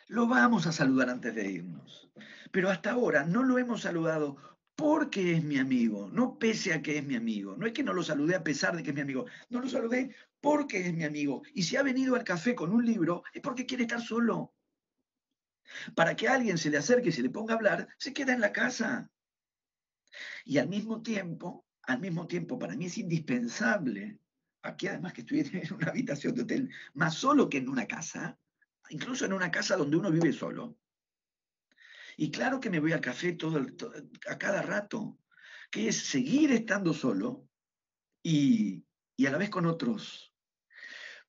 Lo vamos a saludar antes de irnos. Pero hasta ahora no lo hemos saludado porque es mi amigo, no pese a que es mi amigo. No es que no lo saludé a pesar de que es mi amigo. No lo saludé porque es mi amigo. Y si ha venido al café con un libro, es porque quiere estar solo. Para que alguien se le acerque y se le ponga a hablar, se queda en la casa. Y al mismo tiempo, para mí es indispensable, aquí además que estoy en una habitación de hotel, más solo que en una casa, incluso en una casa donde uno vive solo. Y claro que me voy al café a cada rato, que es seguir estando solo y a la vez con otros.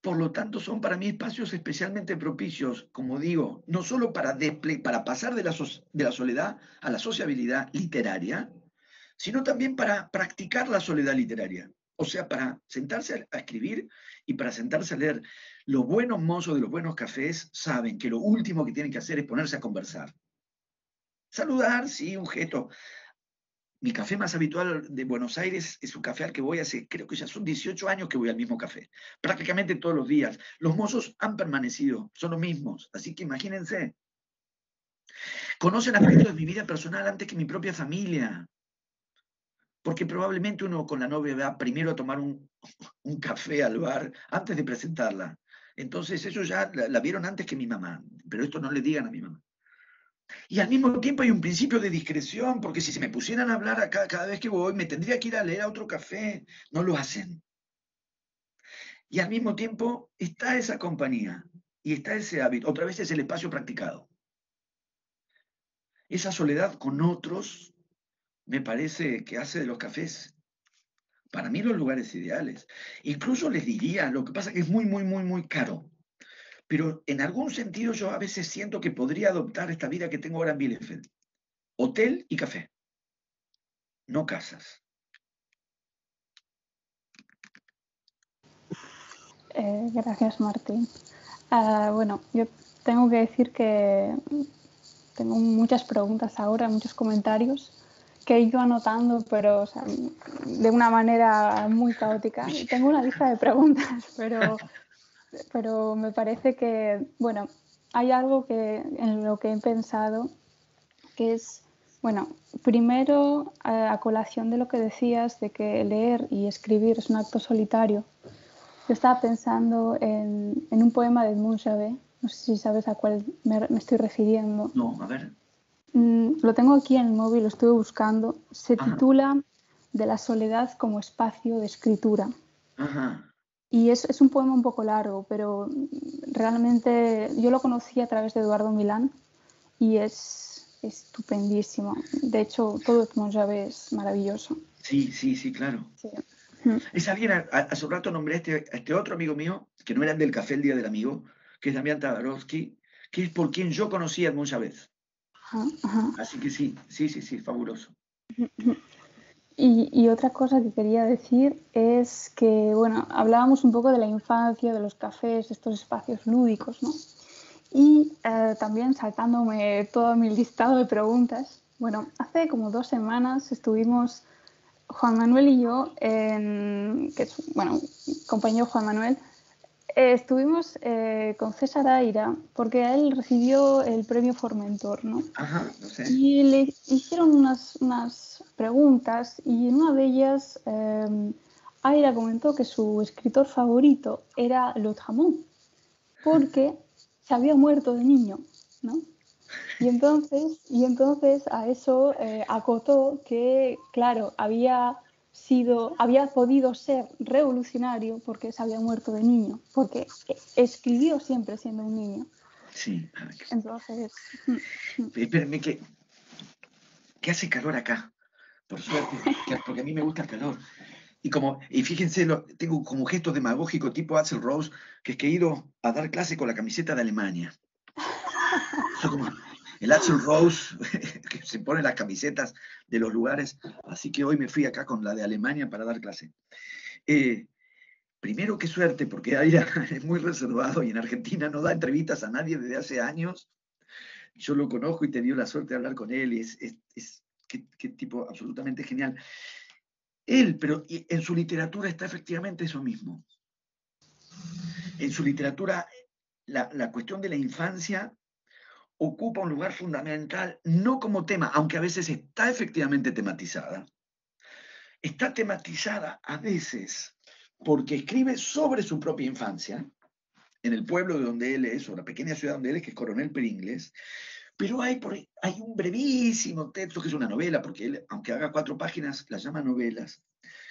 Por lo tanto, son para mí espacios especialmente propicios, como digo, no solo para pasar de la soledad a la sociabilidad literaria, sino también para practicar la soledad literaria. O sea, para sentarse a escribir y para sentarse a leer. Los buenos mozos de los buenos cafés saben que lo último que tienen que hacer es ponerse a conversar. Saludar, sí, un gesto. Mi café más habitual de Buenos Aires es un café al que voy hace, creo que ya son 18 años que voy al mismo café. Prácticamente todos los días. Los mozos han permanecido, son los mismos. Así que imagínense. Conocen aspectos de mi vida personal antes que mi propia familia. Porque probablemente uno con la novia va primero a tomar un café al bar antes de presentarla. Entonces ellos ya la vieron antes que mi mamá. Pero esto no le digan a mi mamá. Y al mismo tiempo hay un principio de discreción, porque si se me pusieran a hablar cada vez que voy, me tendría que ir a leer a otro café. No lo hacen. Y al mismo tiempo está esa compañía y está ese hábito. Otra vez es el espacio practicado. Esa soledad con otros me parece que hace de los cafés, para mí, los lugares ideales. Incluso les diría, lo que pasa es que es muy, muy, muy, muy caro. Pero en algún sentido yo a veces siento que podría adoptar esta vida que tengo ahora en Bielefeld. Hotel y café. No casas. Gracias, Martín. Bueno, yo tengo que decir que tengo muchas preguntas ahora, muchos comentarios que he ido anotando, pero o sea, de una manera muy caótica. Tengo una lista de preguntas, pero me parece que, bueno, hay algo en lo que he pensado, que es, bueno, primero, a colación de lo que decías, de que leer y escribir es un acto solitario. Yo estaba pensando en un poema de Edmund Javert No sé si sabes a cuál me estoy refiriendo. No, a ver. Lo tengo aquí en el móvil, lo estuve buscando. Se Ajá. titula De la soledad como espacio de escritura. Ajá. Y es un poema un poco largo, pero realmente yo lo conocí a través de Eduardo Milán y es estupendísimo. De hecho, todo Edmond Javert es maravilloso. Sí, claro. Sí. Es alguien, hace un rato nombré a este otro amigo mío, que no era el del café el día del amigo, que es Damián Tabarovsky, que es por quien yo conocí a Edmond Javert. Ajá. Así que sí, fabuloso. Y otra cosa que quería decir es que, bueno, hablábamos un poco de la infancia, de los cafés, estos espacios lúdicos, ¿no? Y también saltándome todo mi listado de preguntas, bueno, hace como 2 semanas estuvimos Juan Manuel y yo, compañero Juan Manuel, estuvimos con César Aira porque él recibió el premio Formentor, ¿no? Ajá, no sé. Y le hicieron unas preguntas y en una de ellas Aira comentó que su escritor favorito era Lautréamont porque se había muerto de niño, ¿no? Y entonces a eso acotó que, claro, había podido ser revolucionario porque se había muerto de niño, porque escribió siempre siendo un niño. Sí. Entonces... Espérenme que hace calor acá, por suerte, porque a mí me gusta el calor. Y fíjense, tengo como gesto demagógico tipo Axl Rose, que es que he ido a dar clase con la camiseta de Alemania. Soy como el Axl Rose, que se pone las camisetas de los lugares. Así que hoy me fui acá con la de Alemania para dar clase. Primero, qué suerte, porque Aira es muy reservado y en Argentina no da entrevistas a nadie desde hace años. Yo lo conozco y he tenido la suerte de hablar con él. Qué tipo absolutamente genial. Pero en su literatura está efectivamente eso mismo. En su literatura, la cuestión de la infancia ocupa un lugar fundamental, no como tema, aunque a veces está efectivamente tematizada. Está tematizada a veces porque escribe sobre su propia infancia, en el pueblo de donde él es, o la pequeña ciudad donde él es, que es Coronel Pringles, pero hay un brevísimo texto que es una novela, porque él, aunque haga 4 páginas, las llama novelas,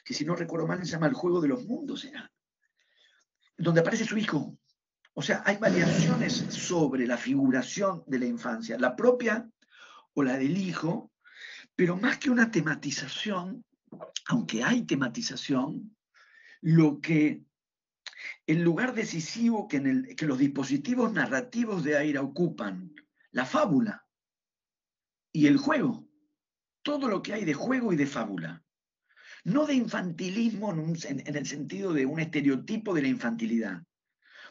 que si no recuerdo mal se llama El juego de los mundos, donde aparece su hijo. O sea, hay variaciones sobre la figuración de la infancia, la propia o la del hijo, pero más que una tematización, aunque hay tematización, el lugar decisivo que los dispositivos narrativos de Aira ocupan, la fábula y el juego, todo lo que hay de juego y de fábula. No de infantilismo en el sentido de un estereotipo de la infantilidad,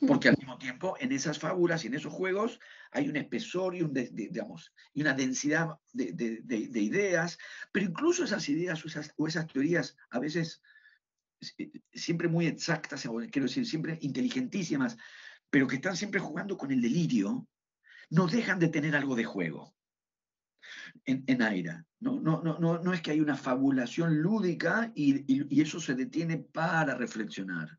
porque al mismo tiempo en esas fábulas y en esos juegos hay un espesor y, y una densidad de ideas, pero incluso esas ideas o esas teorías a veces siempre muy exactas, quiero decir, siempre inteligentísimas, pero que están siempre jugando con el delirio, no dejan de tener algo de juego en Aira. No es que hay una fabulación lúdica y eso se detiene para reflexionar.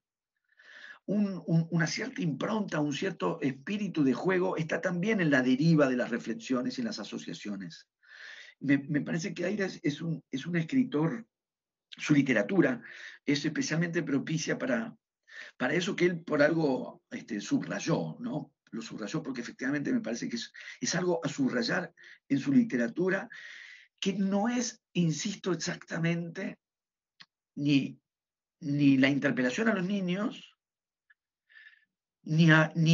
Una cierta impronta, un cierto espíritu de juego está también en la deriva de las reflexiones y las asociaciones. Me parece que Aira es un escritor, su literatura es especialmente propicia para eso que él por algo subrayó, ¿no? Lo subrayó porque efectivamente me parece que es algo a subrayar en su literatura que no es, insisto, exactamente ni la interpelación a los niños, ni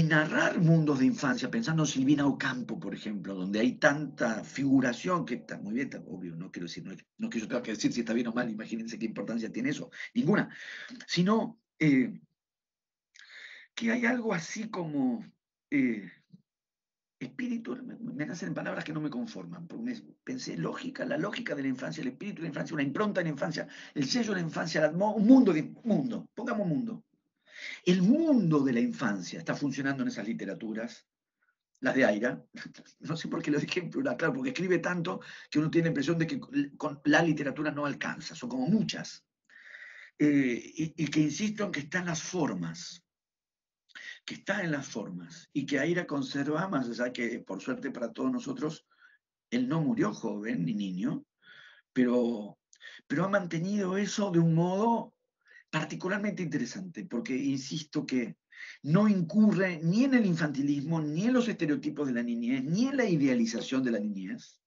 narrar mundos de infancia, pensando en Silvina Ocampo, por ejemplo, donde hay tanta figuración, que está muy bien, está obvio, no quiero decir, no que yo tenga que decir si está bien o mal, imagínense qué importancia tiene eso, ninguna, sino que hay algo así como espíritu, me nacen palabras que no me conforman, porque pensé la lógica de la infancia, el espíritu de la infancia, una impronta de la infancia, el sello de la infancia, un mundo, pongamos mundo. El mundo de la infancia está funcionando en esas literaturas, las de Aira, no sé por qué lo dije en plural, claro, porque escribe tanto que uno tiene la impresión de que con la literatura no alcanza, son como muchas, y que insisto en que están las formas. que está en las formas y que Aira conserva, más allá que, por suerte para todos nosotros, él no murió joven ni niño, pero ha mantenido eso de un modo particularmente interesante, porque insisto que no incurre ni en el infantilismo, ni en los estereotipos de la niñez, ni en la idealización de la niñez,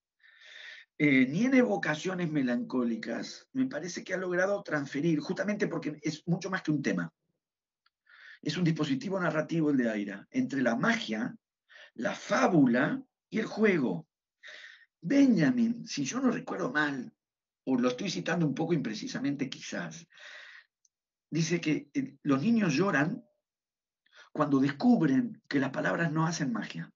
ni en evocaciones melancólicas. Me parece que ha logrado transferir, justamente porque es mucho más que un tema. Es un dispositivo narrativo el de Aira, entre la magia, la fábula y el juego. Benjamin, si yo no recuerdo mal, o lo estoy citando un poco imprecisamente quizás, dice que los niños lloran cuando descubren que las palabras no hacen magia.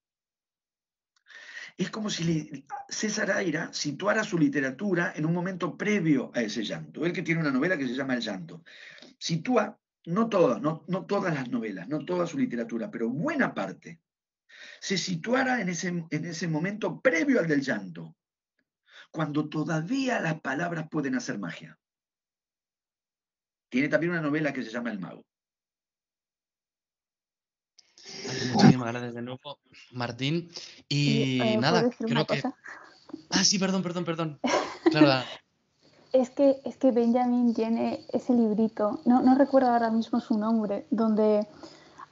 Es como si César Aira situara su literatura en un momento previo a ese llanto. Él que tiene una novela que se llama El llanto. Sitúa, no todas las novelas, no toda su literatura, pero buena parte, se situara en ese momento previo al del llanto, cuando todavía las palabras pueden hacer magia. Tiene también una novela que se llama El mago. Muchísimas gracias de nuevo, Martín. Y nada, ¿puedo decir creo una que... cosa? Ah, sí, perdón. Claro, Es que Benjamin tiene ese librito, no recuerdo ahora mismo su nombre, donde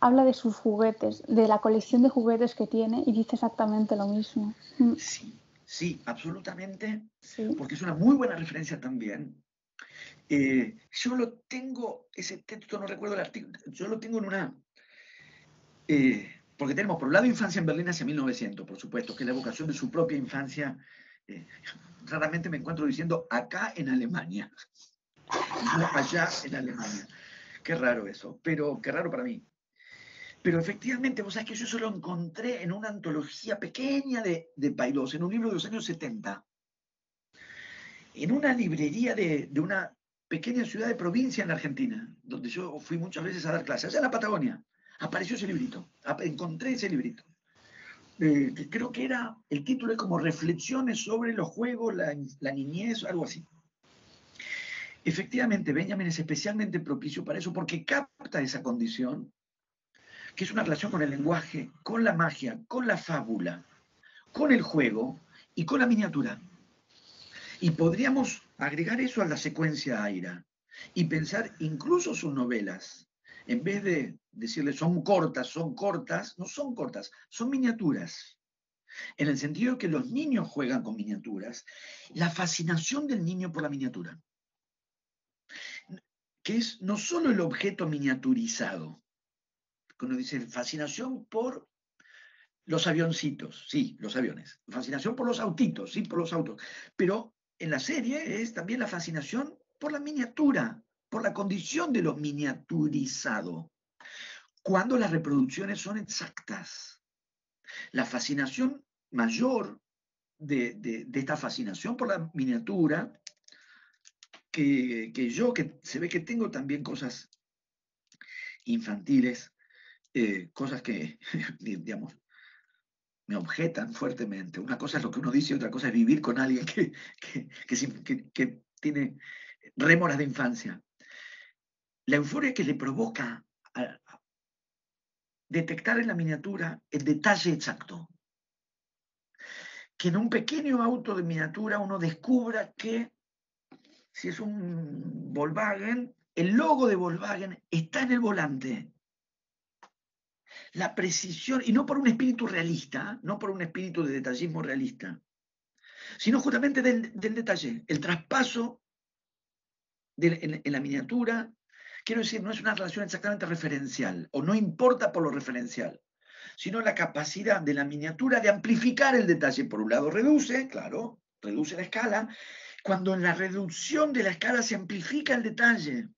habla de sus juguetes, de la colección de juguetes que tiene, y dice exactamente lo mismo. Sí, absolutamente, Sí. porque es una muy buena referencia también. Yo lo tengo, ese texto, no recuerdo el artículo, yo lo tengo en una... porque tenemos por un lado Infancia en Berlín hacia 1900, por supuesto, que es la evocación de su propia infancia. Raramente me encuentro diciendo acá en Alemania, no allá en Alemania. Qué raro eso, pero qué raro para mí. Pero efectivamente, vos sabés que yo eso lo encontré en una antología pequeña de Paidós, en un libro de los años 70, en una librería de una pequeña ciudad de provincia en la Argentina, donde yo fui muchas veces a dar clases, allá en la Patagonia. Apareció ese librito, encontré ese librito. Creo que era, el título es como Reflexiones sobre los juegos, la niñez, algo así. Efectivamente, Benjamin es especialmente propicio para eso porque capta esa condición, que es una relación con el lenguaje, con la magia, con la fábula, con el juego y con la miniatura. Y podríamos agregar eso a la secuencia Aira y pensar incluso sus novelas. En vez de decirle son cortas, no son cortas, son miniaturas. En el sentido de que los niños juegan con miniaturas. La fascinación del niño por la miniatura, que es no solo el objeto miniaturizado, cuando dice fascinación por los avioncitos, sí, los aviones, fascinación por los autitos, sí, por los autos, pero en la serie es también la fascinación por la miniatura, por la condición de lo miniaturizado, cuando las reproducciones son exactas. La fascinación mayor de esta fascinación por la miniatura, que se ve que tengo también cosas infantiles, cosas que, digamos, me objetan fuertemente. Una cosa es lo que uno dice y otra cosa es vivir con alguien que tiene rémoras de infancia. La euforia que le provoca a detectar en la miniatura el detalle exacto. Que en un pequeño auto de miniatura uno descubra que si es un Volkswagen, el logo de Volkswagen está en el volante. La precisión, y no por un espíritu realista, no por un espíritu de detallismo realista, sino justamente del detalle, el traspaso en la miniatura. Quiero decir, no es una relación exactamente referencial, o no importa por lo referencial, sino la capacidad de la miniatura de amplificar el detalle. Por un lado reduce, claro, reduce la escala, cuando en la reducción de la escala se amplifica el detalle.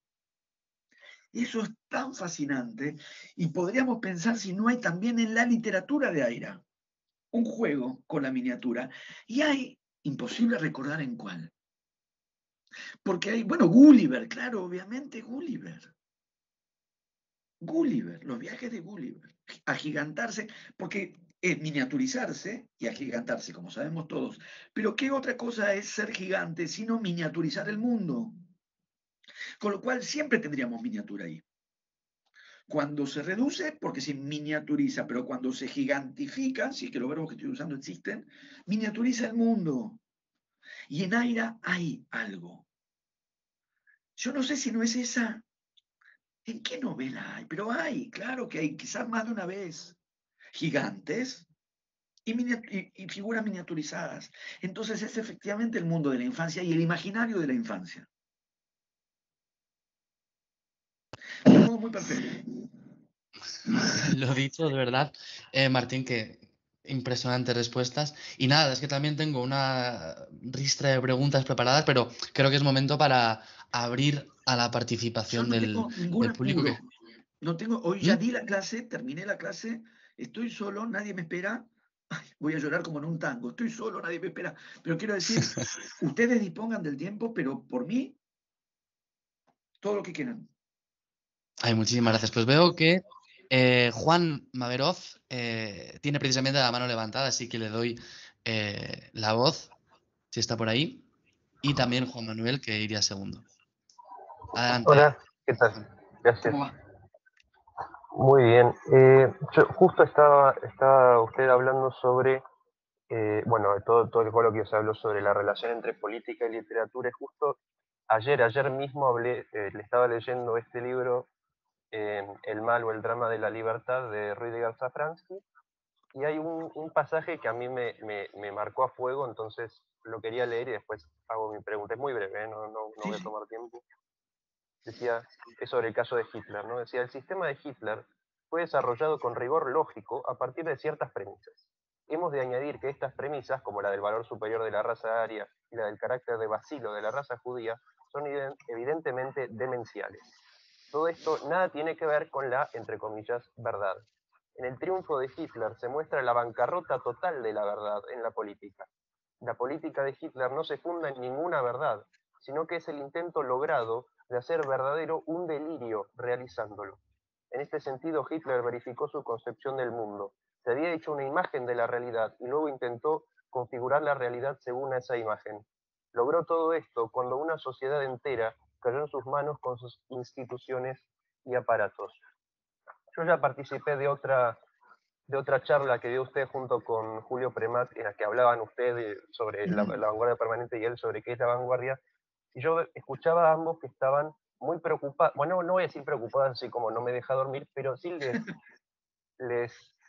Eso es tan fascinante, y podríamos pensar si no hay también en la literatura de Aira un juego con la miniatura, y hay, imposible recordar en cuál. Porque hay, bueno, Gulliver, claro, obviamente Gulliver. Gulliver, los viajes de Gulliver, agigantarse, porque es miniaturizarse y agigantarse, como sabemos todos. Pero ¿qué otra cosa es ser gigante sino miniaturizar el mundo? Con lo cual siempre tendríamos miniatura ahí. Cuando se reduce, porque se miniaturiza, pero cuando se gigantifica, si es que los verbos que estoy usando existen, miniaturiza el mundo. Y en Aira hay algo. Yo no sé si no es esa. ¿En qué novela hay? Pero hay, claro que hay, quizás más de una vez. Gigantes y figuras miniaturizadas. Entonces es efectivamente el mundo de la infancia y el imaginario de la infancia. De un modo muy perfecto. Lo dicho, de verdad, Martín, que impresionantes respuestas. Y nada, es que también tengo una ristra de preguntas preparadas, pero creo que es momento para abrir a la Yo participación no tengo ningún del público. apuro. No tengo, hoy ¿Mm? ya di la clase, terminé la clase, estoy solo, nadie me espera. Ay, voy a llorar como en un tango. Estoy solo, nadie me espera. Pero quiero decir, ustedes dispongan del tiempo, pero por mí, todo lo que quieran. Ay, muchísimas gracias. Pues veo que Juan Maveroz tiene precisamente la mano levantada, así que le doy la voz, si está por ahí. Y también Juan Manuel, que iría segundo. Adelante. Hola, ¿qué tal? Gracias. ¿Cómo va? Muy bien. Yo justo estaba usted hablando sobre, bueno, todo el coloquio se habló sobre la relación entre política y literatura. Y justo ayer mismo le estaba leyendo este libro, El mal o el drama de la libertad, de Rüdiger Safransky, y hay un pasaje que a mí me marcó a fuego, entonces lo quería leer y después hago mi pregunta. Es muy breve, no voy a Sí. tomar tiempo. Decía, es sobre el caso de Hitler, ¿no? Decía, el sistema de Hitler fue desarrollado con rigor lógico a partir de ciertas premisas. Hemos de añadir que estas premisas, como la del valor superior de la raza aria y la del carácter de vacilo de la raza judía, son evidentemente demenciales. Todo esto nada tiene que ver con la, entre comillas, verdad. En el triunfo de Hitler se muestra la bancarrota total de la verdad en la política. La política de Hitler no se funda en ninguna verdad, sino que es el intento logrado de hacer verdadero un delirio realizándolo. En este sentido, Hitler verificó su concepción del mundo. Se había hecho una imagen de la realidad y luego intentó configurar la realidad según esa imagen. Logró todo esto cuando una sociedad entera cayó en sus manos con sus instituciones y aparatos. Yo ya participé de otra charla que dio usted junto con Julio Premat, en la que hablaban ustedes sobre la vanguardia permanente y él sobre qué es la vanguardia, y yo escuchaba a ambos que estaban muy preocupados, bueno, no voy a decir preocupados así como no me deja dormir, pero sí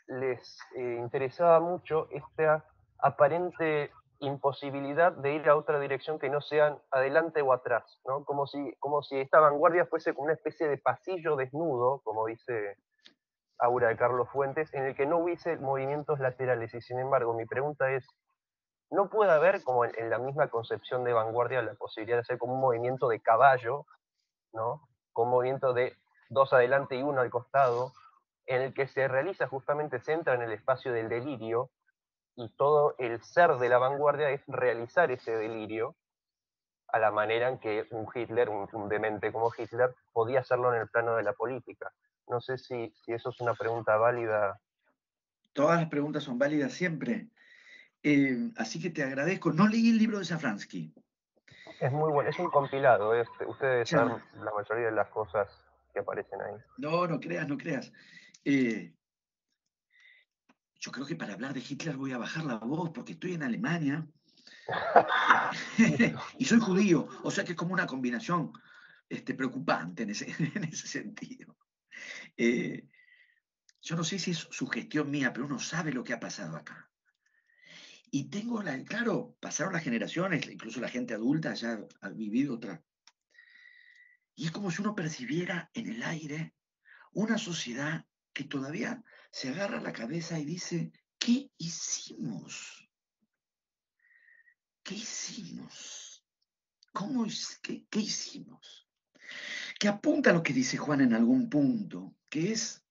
les interesaba mucho esta aparente imposibilidad de ir a otra dirección que no sean adelante o atrás, ¿no? Como si esta vanguardia fuese como una especie de pasillo desnudo, como dice Aura de Carlos Fuentes, en el que no hubiese movimientos laterales. Y sin embargo, mi pregunta es, ¿no puede haber, como en la misma concepción de vanguardia, la posibilidad de hacer como un movimiento de caballo, ¿no? Con un movimiento de dos adelante y uno al costado, en el que se realiza justamente, se entra en el espacio del delirio, y todo el ser de la vanguardia es realizar ese delirio a la manera en que un Hitler, un demente como Hitler, podía hacerlo en el plano de la política? No sé si eso es una pregunta válida. Todas las preguntas son válidas siempre. Así que te agradezco. No leí el libro de Safransky. Es muy bueno, es un compilado. Ustedes Ya. saben la mayoría de las cosas que aparecen ahí. No creas, no creas. Yo creo que para hablar de Hitler voy a bajar la voz porque estoy en Alemania y soy judío, o sea que es como una combinación preocupante en ese sentido. Yo no sé si es sugestión mía, pero uno sabe lo que ha pasado acá. Y claro, pasaron las generaciones, incluso la gente adulta ya ha vivido otra. Y es como si uno percibiera en el aire una sociedad que todavía se agarra la cabeza y dice, ¿qué hicimos? ¿Qué hicimos? ¿Qué hicimos? Que apunta a lo que dice Juan en algún punto, que es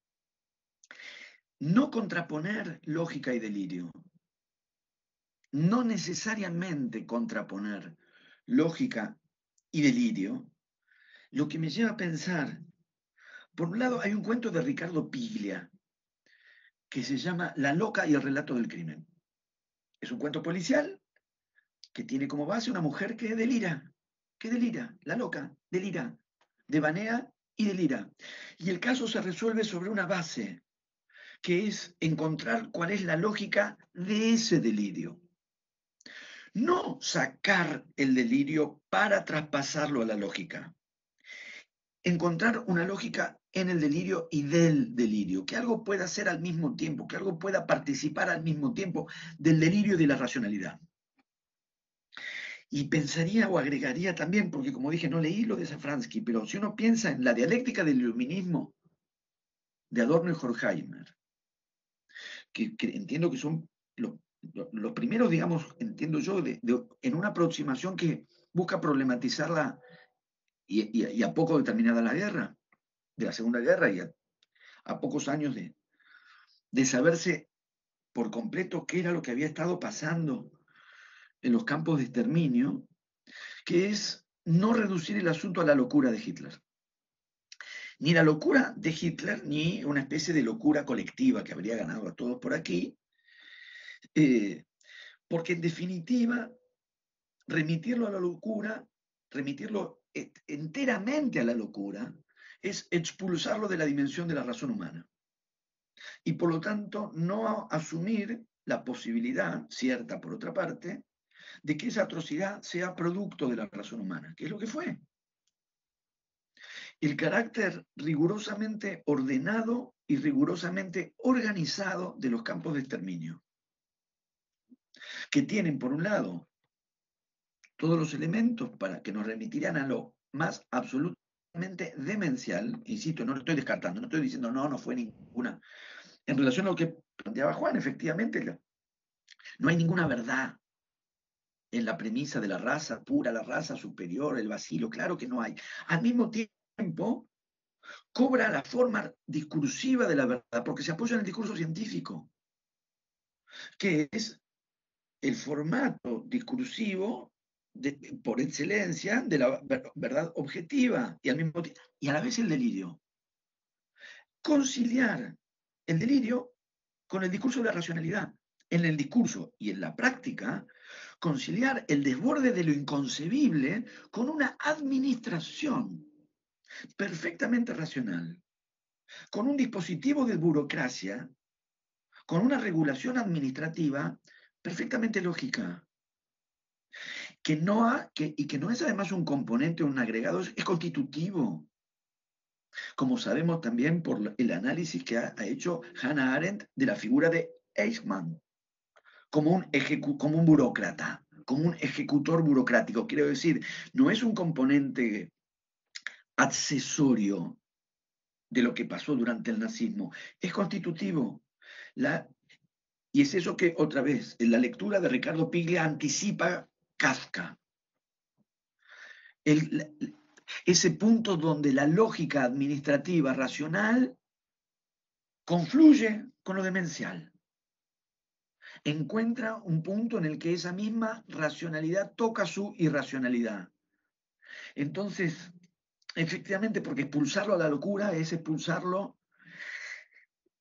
no contraponer lógica y delirio. No necesariamente contraponer lógica y delirio, lo que me lleva a pensar, por un lado hay un cuento de Ricardo Piglia que se llama La loca y el relato del crimen. Es un cuento policial que tiene como base una mujer que delira, la loca, delira, devanea y delira. Y el caso se resuelve sobre una base, que es encontrar cuál es la lógica de ese delirio. No sacar el delirio para traspasarlo a la lógica. Encontrar una lógica en el delirio y del delirio, que algo pueda ser al mismo tiempo, que algo pueda participar al mismo tiempo del delirio y de la racionalidad. Y pensaría o agregaría también, porque como dije, no leí lo de Safransky, pero si uno piensa en la dialéctica del iluminismo de Adorno y Horkheimer, que entiendo que son los primeros, digamos, entiendo yo, en una aproximación que busca problematizarla y a poco de terminada la guerra, de la Segunda Guerra, y a pocos años de saberse por completo qué era lo que había estado pasando en los campos de exterminio, que es no reducir el asunto a la locura de Hitler. Ni la locura de Hitler, ni una especie de locura colectiva que habría ganado a todos por aquí, porque en definitiva, remitirlo a la locura, remitirlo enteramente a la locura, es expulsarlo de la dimensión de la razón humana. Y por lo tanto, no asumir la posibilidad, cierta por otra parte, de que esa atrocidad sea producto de la razón humana, que es lo que fue. El carácter rigurosamente ordenado y rigurosamente organizado de los campos de exterminio, que tienen, por un lado, todos los elementos para que nos remitirán a lo más absolutamente demencial, insisto, no lo estoy descartando, no estoy diciendo no fue ninguna. En relación a lo que planteaba Juan, efectivamente, no hay ninguna verdad en la premisa de la raza pura, la raza superior, el vacilo, claro que no hay. Al mismo tiempo, cobra la forma discursiva de la verdad, porque se apoya en el discurso científico, que es el formato discursivo por excelencia de la verdad objetiva y a la vez el delirio. Conciliar el delirio con el discurso de la racionalidad. En el discurso y en la práctica, conciliar el desborde de lo inconcebible con una administración perfectamente racional, con un dispositivo de burocracia, con una regulación administrativa perfectamente lógica, que no es además un componente o un agregado, es constitutivo. Como sabemos también por el análisis que ha hecho Hannah Arendt de la figura de Eichmann, como un burócrata, como un ejecutor burocrático. Quiero decir, no es un componente accesorio de lo que pasó durante el nazismo, es constitutivo. Y es eso que, otra vez, en la lectura de Ricardo Piglia anticipa Kafka. Ese punto donde la lógica administrativa racional confluye con lo demencial. Encuentra un punto en el que esa misma racionalidad toca su irracionalidad. Entonces, efectivamente, porque expulsarlo a la locura es expulsarlo,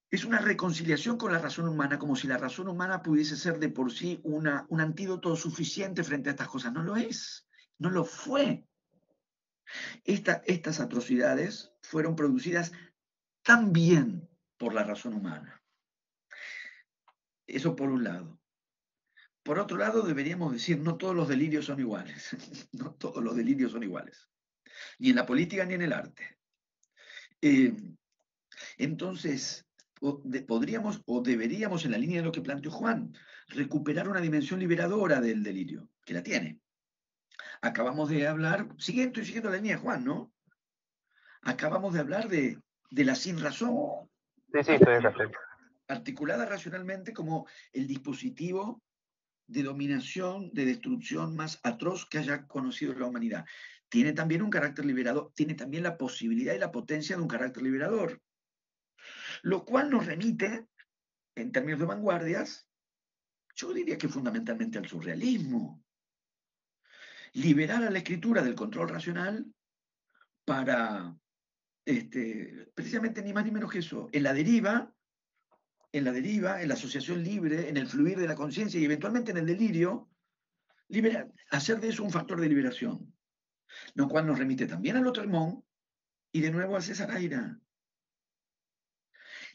es una reconciliación con la razón humana, como si la razón humana pudiese ser de por sí un antídoto suficiente frente a estas cosas. No lo es, no lo fue. Estas atrocidades fueron producidas también por la razón humana. Eso por un lado. Por otro lado, deberíamos decir, no todos los delirios son iguales. No todos los delirios son iguales. Ni en la política ni en el arte. Entonces, podríamos o deberíamos, en la línea de lo que planteó Juan, recuperar una dimensión liberadora del delirio, que la tiene. Acabamos de hablar, estoy siguiendo la línea de Juan, ¿no? Acabamos de hablar de la sinrazón. Sí, estoy acá. Articulada racionalmente como el dispositivo de dominación, de destrucción más atroz que haya conocido la humanidad. Tiene también un carácter liberador, tiene también la posibilidad y la potencia de un carácter liberador. Lo cual nos remite, en términos de vanguardias, yo diría que fundamentalmente al surrealismo. Liberar a la escritura del control racional para, precisamente ni más ni menos que eso, en la deriva, en la asociación libre, en el fluir de la conciencia y eventualmente en el delirio, hacer de eso un factor de liberación. Lo cual nos remite también a Lautremont Y de nuevo a César Aira.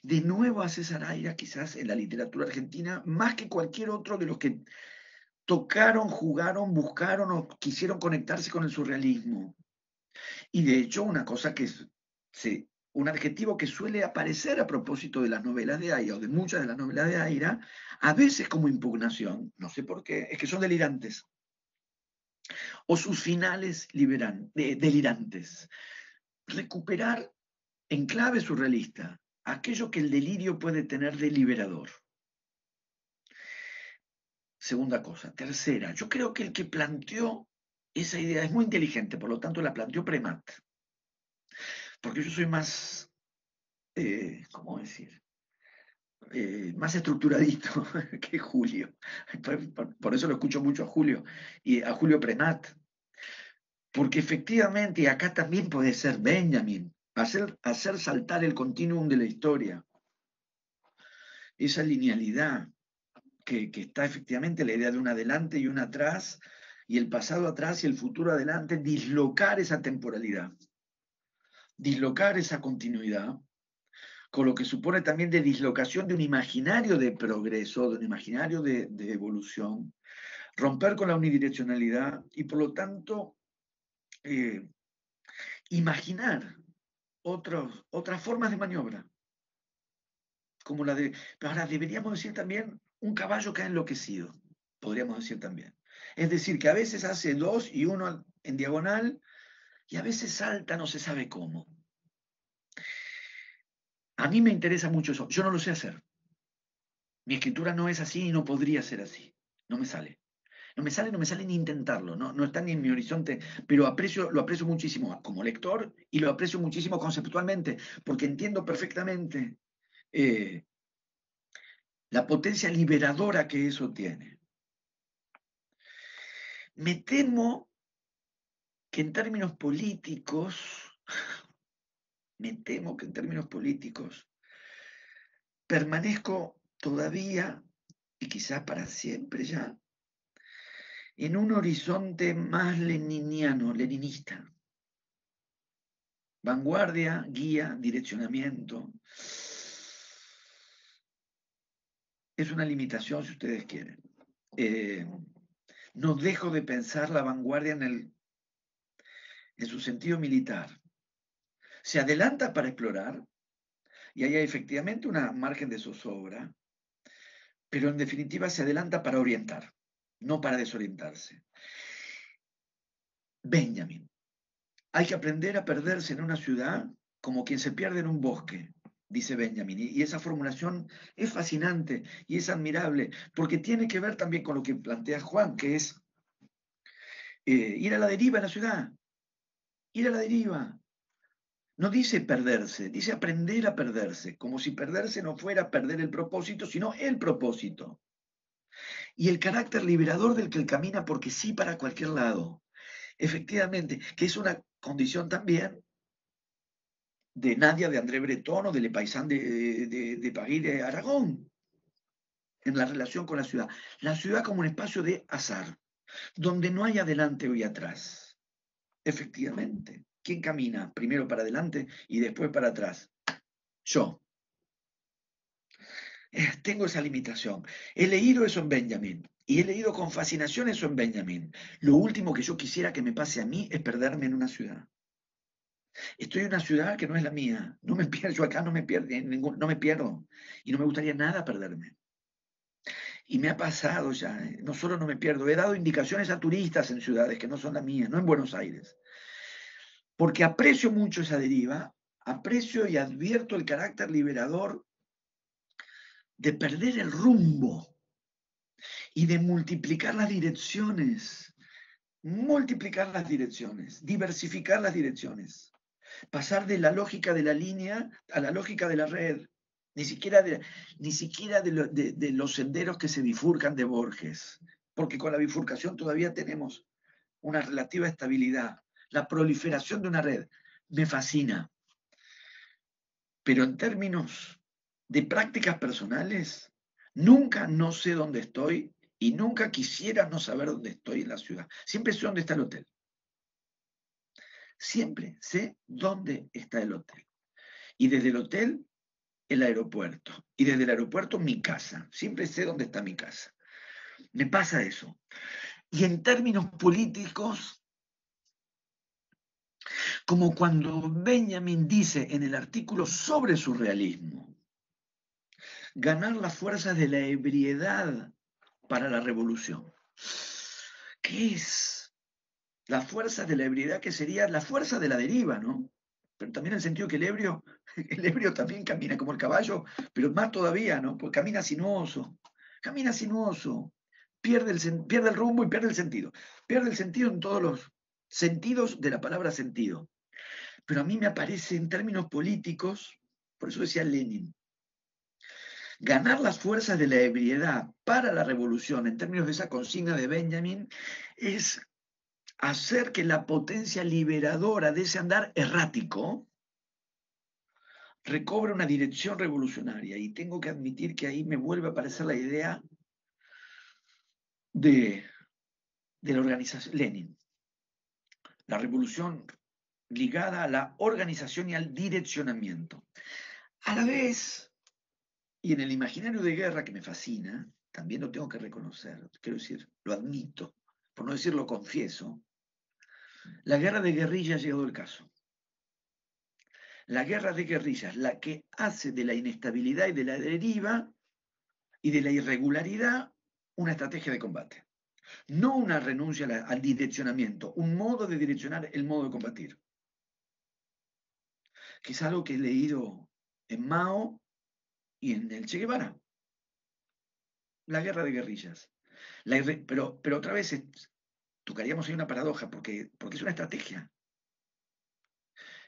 De nuevo a César Aira, quizás en la literatura argentina, más que cualquier otro de los que tocaron, jugaron, buscaron o quisieron conectarse con el surrealismo. Y de hecho, una cosa que un adjetivo que suele aparecer a propósito de las novelas de Aira, o de muchas de las novelas de Aira, a veces como impugnación, no sé por qué, es que son delirantes. O sus finales delirantes. Recuperar en clave surrealista aquello que el delirio puede tener de liberador. Segunda cosa. Tercera, yo creo que el que planteó esa idea es muy inteligente, por lo tanto la planteó Premat. Porque yo soy más, ¿cómo decir? Más estructuradito que Julio. Por eso lo escucho mucho a Julio, y a Julio Premat. Porque efectivamente, y acá también puede ser Benjamin, hacer saltar el continuum de la historia. Esa linealidad que está efectivamente la idea de un adelante y un atrás, y el pasado atrás y el futuro adelante, dislocar esa temporalidad, dislocar esa continuidad, con lo que supone también de dislocación de un imaginario de progreso, de un imaginario de evolución, romper con la unidireccionalidad y por lo tanto imaginar otras formas de maniobra, como la de, ahora deberíamos decir también, un caballo que ha enloquecido, podríamos decir también. Es decir, que a veces hace 2 y 1 en diagonal y a veces salta, no se sabe cómo. A mí me interesa mucho eso. Yo no lo sé hacer. Mi escritura no es así y no podría ser así. No me sale. No me sale ni intentarlo. No está ni en mi horizonte, pero lo aprecio muchísimo como lector y lo aprecio muchísimo conceptualmente, porque entiendo perfectamente la potencia liberadora que eso tiene. Me temo que en términos políticos, permanezco todavía, y quizás para siempre ya, en un horizonte más leninista. Vanguardia, guía, direccionamiento. Es una limitación si ustedes quieren. No dejo de pensar la vanguardia en su sentido militar. Se adelanta para explorar, y hay efectivamente una margen de zozobra, pero en definitiva se adelanta para orientar, no para desorientarse. Benjamin. Hay que aprender a perderse en una ciudad como quien se pierde en un bosque, dice Benjamin. Y esa formulación es fascinante y es admirable, porque tiene que ver también con lo que plantea Juan, que es ir a la deriva en la ciudad. Ir a la deriva. No dice perderse, dice aprender a perderse, como si perderse no fuera perder el propósito, sino el propósito. Y el carácter liberador del que él camina porque sí para cualquier lado. Efectivamente, que es una condición también de Nadia, de André Breton o de Le Paysan de París de Aragón, en la relación con la ciudad. La ciudad como un espacio de azar, donde no hay adelante y atrás. Efectivamente. ¿Quién camina primero para adelante y después para atrás? Yo. Tengo esa limitación. He leído eso en Benjamin y he leído con fascinación eso en Benjamin. Lo último que yo quisiera que me pase a mí es perderme en una ciudad. Estoy en una ciudad que no es la mía. No me pierdo, yo acá no me pierdo y no me gustaría nada perderme. Y me ha pasado ya, no solo no me pierdo, he dado indicaciones a turistas en ciudades que no son la mía, no en Buenos Aires. Porque aprecio mucho esa deriva, aprecio y advierto el carácter liberador de perder el rumbo y de multiplicar las direcciones, diversificar las direcciones, pasar de la lógica de la línea a la lógica de la red, ni siquiera de los senderos que se bifurcan de Borges, porque con la bifurcación todavía tenemos una relativa estabilidad. La proliferación de una red me fascina, pero en términos de prácticas personales, nunca no sé dónde estoy y nunca quisiera no saber dónde estoy en la ciudad. Siempre sé dónde está el hotel. Siempre sé dónde está el hotel. Y desde el hotel, el aeropuerto. Y desde el aeropuerto, mi casa. Siempre sé dónde está mi casa. Me pasa eso. Y en términos políticos, como cuando Benjamin dice en el artículo sobre surrealismo, ganar las fuerzas de la ebriedad para la revolución. ¿Qué es? La fuerza de la ebriedad, que sería la fuerza de la deriva, ¿no? Pero también en el sentido que el ebrio también camina como el caballo, pero más todavía, ¿no? Porque camina sinuoso, pierde el rumbo y pierde el sentido. Pierde el sentido en todos los sentidos de la palabra sentido. Pero a mí me aparece en términos políticos, por eso decía Lenin, ganar las fuerzas de la ebriedad para la revolución, en términos de esa consigna de Benjamin, es hacer que la potencia liberadora de ese andar errático recobre una dirección revolucionaria. Y tengo que admitir que ahí me vuelve a aparecer la idea de la organización, Lenin. La revolución ligada a la organización y al direccionamiento. A la vez, y en el imaginario de guerra que me fascina, también lo tengo que reconocer, quiero decir, lo admito, por no decir lo confieso, la guerra de guerrillas ha llegado el caso. La guerra de guerrillas, la que hace de la inestabilidad y de la deriva y de la irregularidad una estrategia de combate. No una renuncia al direccionamiento, un modo de direccionar el modo de combatir. Que es algo que he leído en Mao y en el Che Guevara. La guerra de guerrillas. Pero otra vez tocaríamos ahí una paradoja, porque es una estrategia.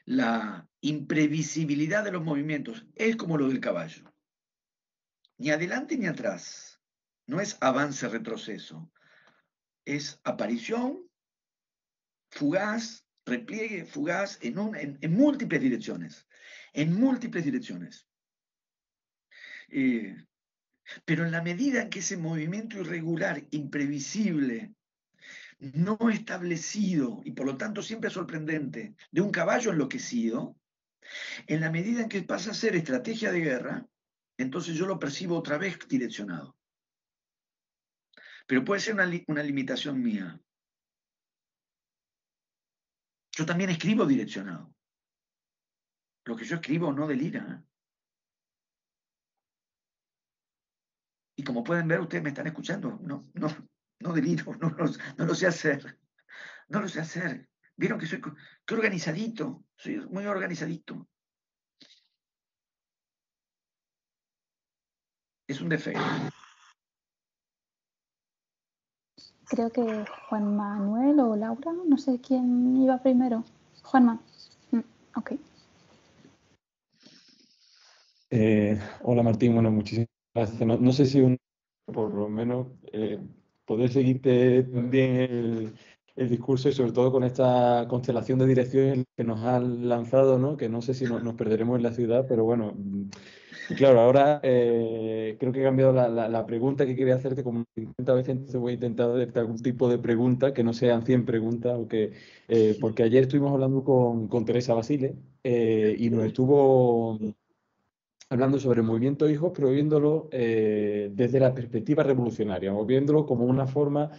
La imprevisibilidad de los movimientos es como lo del caballo. Ni adelante ni atrás. No es avance-retroceso. Es aparición, fugaz, repliegue, fugaz, en múltiples direcciones. En múltiples direcciones. Pero en la medida en que ese movimiento irregular, imprevisible, no establecido y por lo tanto siempre sorprendente, de un caballo enloquecido, en la medida en que pasa a ser estrategia de guerra, entonces yo lo percibo otra vez direccionado. Pero puede ser una limitación mía. Yo también escribo direccionado. Lo que yo escribo no delira. Y como pueden ver, ustedes me están escuchando. No deliro, no lo sé hacer. No lo sé hacer. Vieron que soy organizadito. Soy muy organizadito. Es un defecto. Creo que Juan Manuel o Laura, no sé quién iba primero. Juanma. Ok. Hola Martín, bueno, muchísimas gracias. No sé si por lo menos poder seguirte bien el discurso y sobre todo con esta constelación de direcciones que nos han lanzado, ¿no? Que no sé si nos perderemos en la ciudad, pero bueno, claro, ahora creo que he cambiado la pregunta que quería hacerte como 50 veces, entonces voy a intentar hacerte algún tipo de pregunta que no sean 100 preguntas, porque ayer estuvimos hablando con Teresa Basile y nos estuvo hablando sobre el movimiento hijos, pero viéndolo desde la perspectiva revolucionaria, o viéndolo como una forma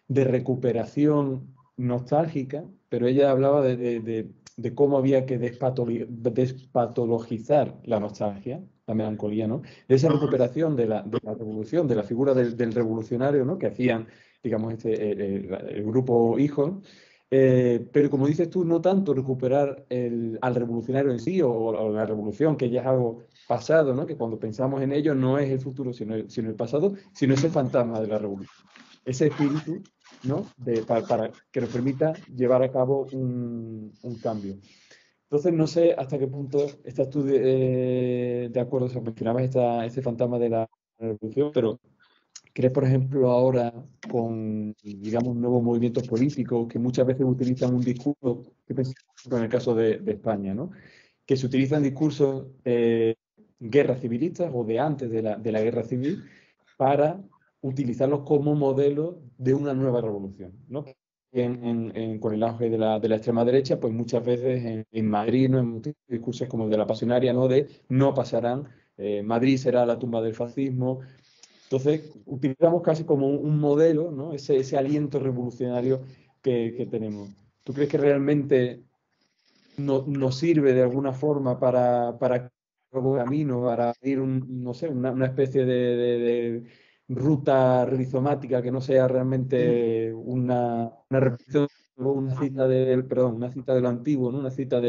de recuperación nostálgica, pero ella hablaba de cómo había que despatologizar la nostalgia, la melancolía, ¿no? De esa recuperación de la revolución, de la figura del revolucionario, ¿no? Que hacían, digamos, el grupo Hijos. Pero como dices tú, no tanto recuperar al revolucionario en sí o la revolución, que ya es algo pasado, ¿no? Que cuando pensamos en ello no es el futuro, sino el pasado, sino ese fantasma de la revolución. Ese espíritu, ¿no? Para que nos permita llevar a cabo un cambio. Entonces, no sé hasta qué punto estás tú de acuerdo, o sea, mencionabas ese fantasma de la revolución, pero ¿crees, por ejemplo, ahora con, digamos, nuevos movimientos políticos que muchas veces utilizan un discurso, que en el caso de España, ¿no? Que se utilizan discursos guerras civilistas o de antes de la guerra civil para utilizarlos como modelo de una nueva revolución, ¿no? con el auge de la extrema derecha, pues muchas veces en Madrid, ¿no? En muchos discursos como el de la pasionaria, ¿no? De no pasarán, Madrid será la tumba del fascismo. Entonces, utilizamos casi como un modelo, ¿no? Ese aliento revolucionario que tenemos. ¿Tú crees que realmente nos sirve de alguna forma para camino, para ir no sé, una especie de ruta rizomática que no sea realmente una repetición, una cita una cita de lo antiguo, ¿no? Una cita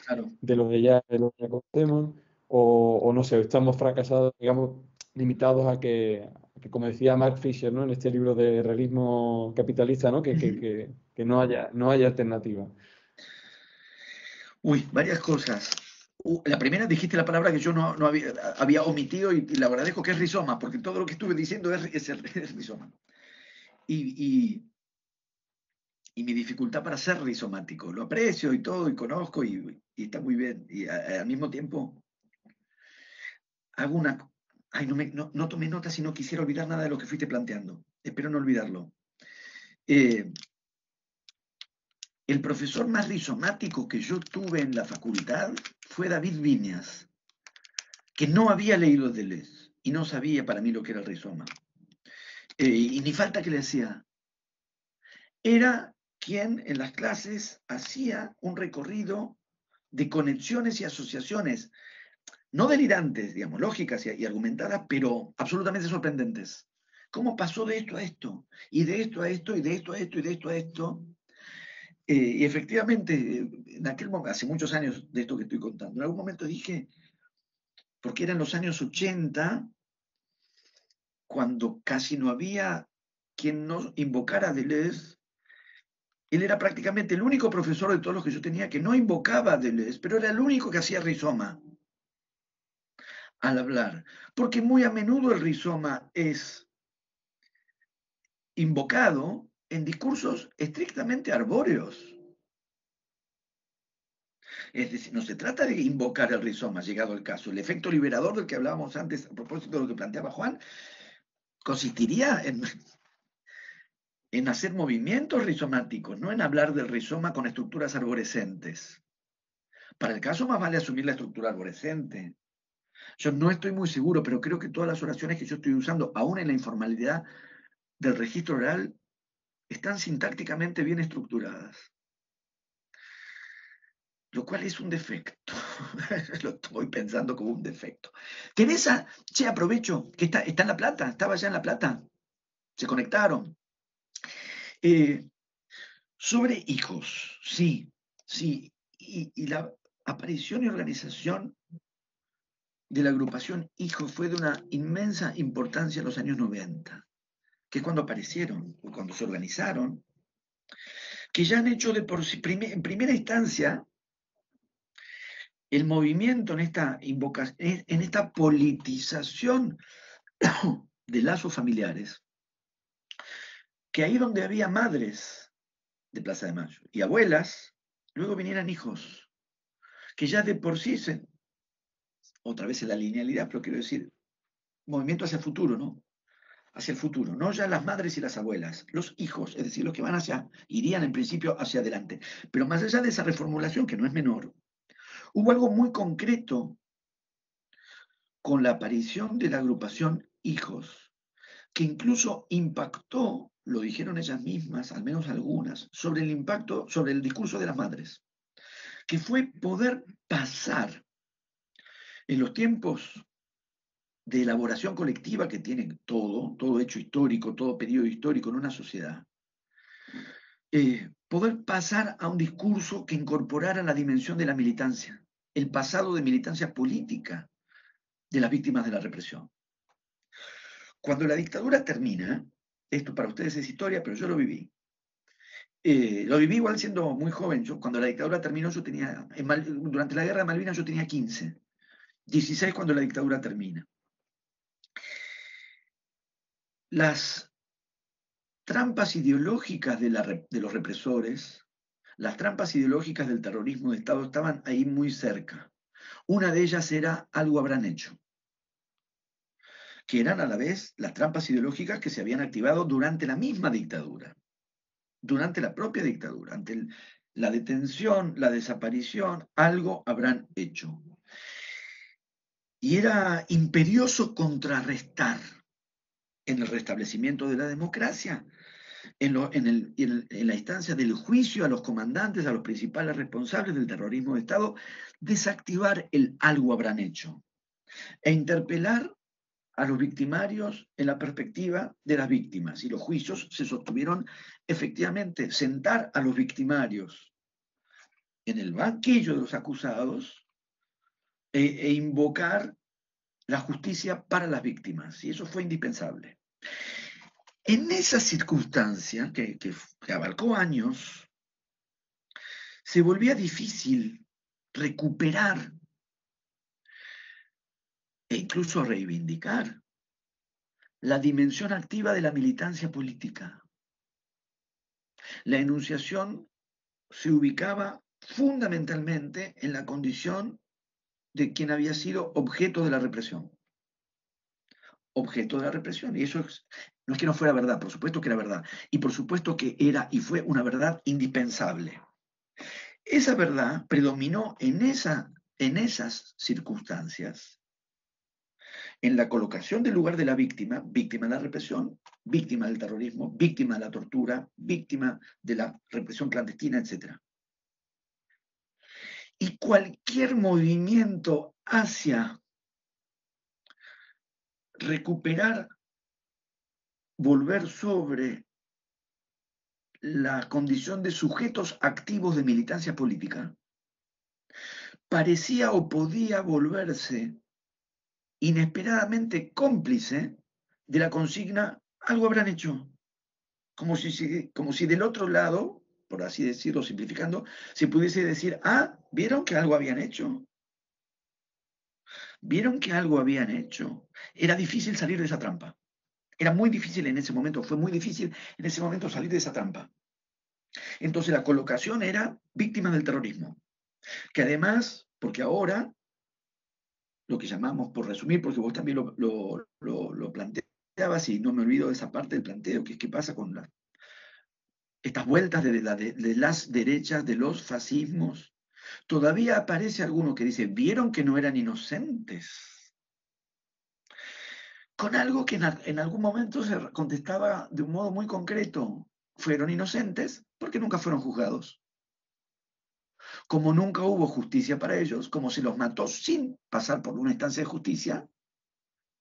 Claro. de lo de lo que ya conocemos, o no sé, estamos fracasados, digamos, limitados a que, como decía Mark Fisher, ¿no? En este libro de realismo capitalista, ¿no? Que no haya alternativa. Uy, varias cosas. La primera dijiste la palabra que yo no había omitido y la agradezco, que es rizoma, porque todo lo que estuve diciendo es rizoma. Y mi dificultad para ser rizomático. Lo aprecio y todo, y conozco, y está muy bien. Y al mismo tiempo hago una... Ay, no tomé nota si no quisiera olvidar nada de lo que fuiste planteando. Espero no olvidarlo. El profesor más rizomático que yo tuve en la facultad fue David Viñas, que no había leído Deleuze y no sabía para mí lo que era el rizoma. Y ni falta que le hacía. Era quien en las clases hacía un recorrido de conexiones y asociaciones, no delirantes, digamos, lógicas y argumentadas, pero absolutamente sorprendentes. ¿Cómo pasó de esto a esto? Y de esto a esto, y de esto a esto, y de esto a esto. Y efectivamente, en aquel momento, hace muchos años de esto que estoy contando, en algún momento dije, porque eran los años 80, cuando casi no había quien no invocara a Deleuze. Él era prácticamente el único profesor de todos los que yo tenía que no invocaba a Deleuze, pero era el único que hacía rizoma al hablar, porque muy a menudo el rizoma es invocado en discursos estrictamente arbóreos. Es decir, no se trata de invocar el rizoma, llegado el caso. El efecto liberador del que hablábamos antes, a propósito de lo que planteaba Juan, consistiría en hacer movimientos rizomáticos, no en hablar del rizoma con estructuras arborescentes. Para el caso más vale asumir la estructura arborescente. Yo no estoy muy seguro, pero creo que todas las oraciones que yo estoy usando, aún en la informalidad del registro oral, están sintácticamente bien estructuradas. Lo cual es un defecto. Lo estoy pensando como un defecto. Teresa, che, aprovecho, que está en La Plata, estaba ya en La Plata. Se conectaron. Sobre hijos, sí. Y la aparición y organización de la agrupación Hijos fue de una inmensa importancia en los años 90, que es cuando aparecieron, o cuando se organizaron, que ya han hecho de por sí, en primera instancia, el movimiento en esta politización de lazos familiares, que ahí donde había madres de Plaza de Mayo y abuelas, luego vinieran hijos, que ya de por sí, otra vez en la linealidad, pero quiero decir, movimiento hacia el futuro, ¿no? Hacia el futuro, no ya las madres y las abuelas, los hijos, es decir, los que irían en principio hacia adelante. Pero más allá de esa reformulación, que no es menor, hubo algo muy concreto con la aparición de la agrupación Hijos, que incluso impactó, lo dijeron ellas mismas, al menos algunas, sobre el impacto, sobre el discurso de las madres, que fue poder pasar en los tiempos de elaboración colectiva que tienen todo hecho histórico, todo periodo histórico en una sociedad, poder pasar a un discurso que incorporara la dimensión de la militancia, el pasado de militancia política de las víctimas de la represión. Cuando la dictadura termina, esto para ustedes es historia, pero yo lo viví. Lo viví igual siendo muy joven. Cuando la dictadura terminó, durante la guerra de Malvinas yo tenía 15, 16 cuando la dictadura termina. Las trampas ideológicas de los represores, las trampas ideológicas del terrorismo de Estado estaban ahí muy cerca. Una de ellas era algo habrán hecho, que eran a la vez las trampas ideológicas que se habían activado durante la misma dictadura. durante la propia dictadura, ante la detención, la desaparición, algo habrán hecho. Y era imperioso contrarrestar en el restablecimiento de la democracia, en la instancia del juicio a los comandantes, a los principales responsables del terrorismo de Estado, desactivar el algo habrán hecho e interpelar a los victimarios en la perspectiva de las víctimas. Y los juicios se sostuvieron efectivamente, sentar a los victimarios en el banquillo de los acusados e invocar la justicia para las víctimas. Y eso fue indispensable. En esa circunstancia, que abarcó años, se volvía difícil recuperar e incluso reivindicar la dimensión activa de la militancia política. La enunciación se ubicaba fundamentalmente en la condición de quien había sido objeto de la represión. Objeto de la represión. Y eso no es que no fuera verdad, por supuesto que era verdad. Y por supuesto que era y fue una verdad indispensable. Esa verdad predominó en esas circunstancias, en la colocación del lugar de la víctima, víctima de la represión, víctima del terrorismo, víctima de la tortura, víctima de la represión clandestina, etc. Y cualquier movimiento hacia recuperar, volver sobre la condición de sujetos activos de militancia política, parecía o podía volverse inesperadamente cómplice de la consigna algo habrán hecho, como si del otro lado, por así decirlo, simplificando, se pudiese decir, ¿vieron que algo habían hecho? ¿Vieron que algo habían hecho? Era difícil salir de esa trampa. Era muy difícil en ese momento, fue muy difícil en ese momento salir de esa trampa. Entonces la colocación era víctima del terrorismo, que además, porque ahora, lo que llamamos, por resumir, porque vos también lo planteabas y no me olvido de esa parte del planteo, que es qué pasa con estas vueltas de las derechas, de los fascismos. Todavía aparece alguno que dice, ¿vieron que no eran inocentes? Con algo que en algún momento se contestaba de un modo muy concreto. Fueron inocentes porque nunca fueron juzgados. Como nunca hubo justicia para ellos, como se los mató sin pasar por una instancia de justicia,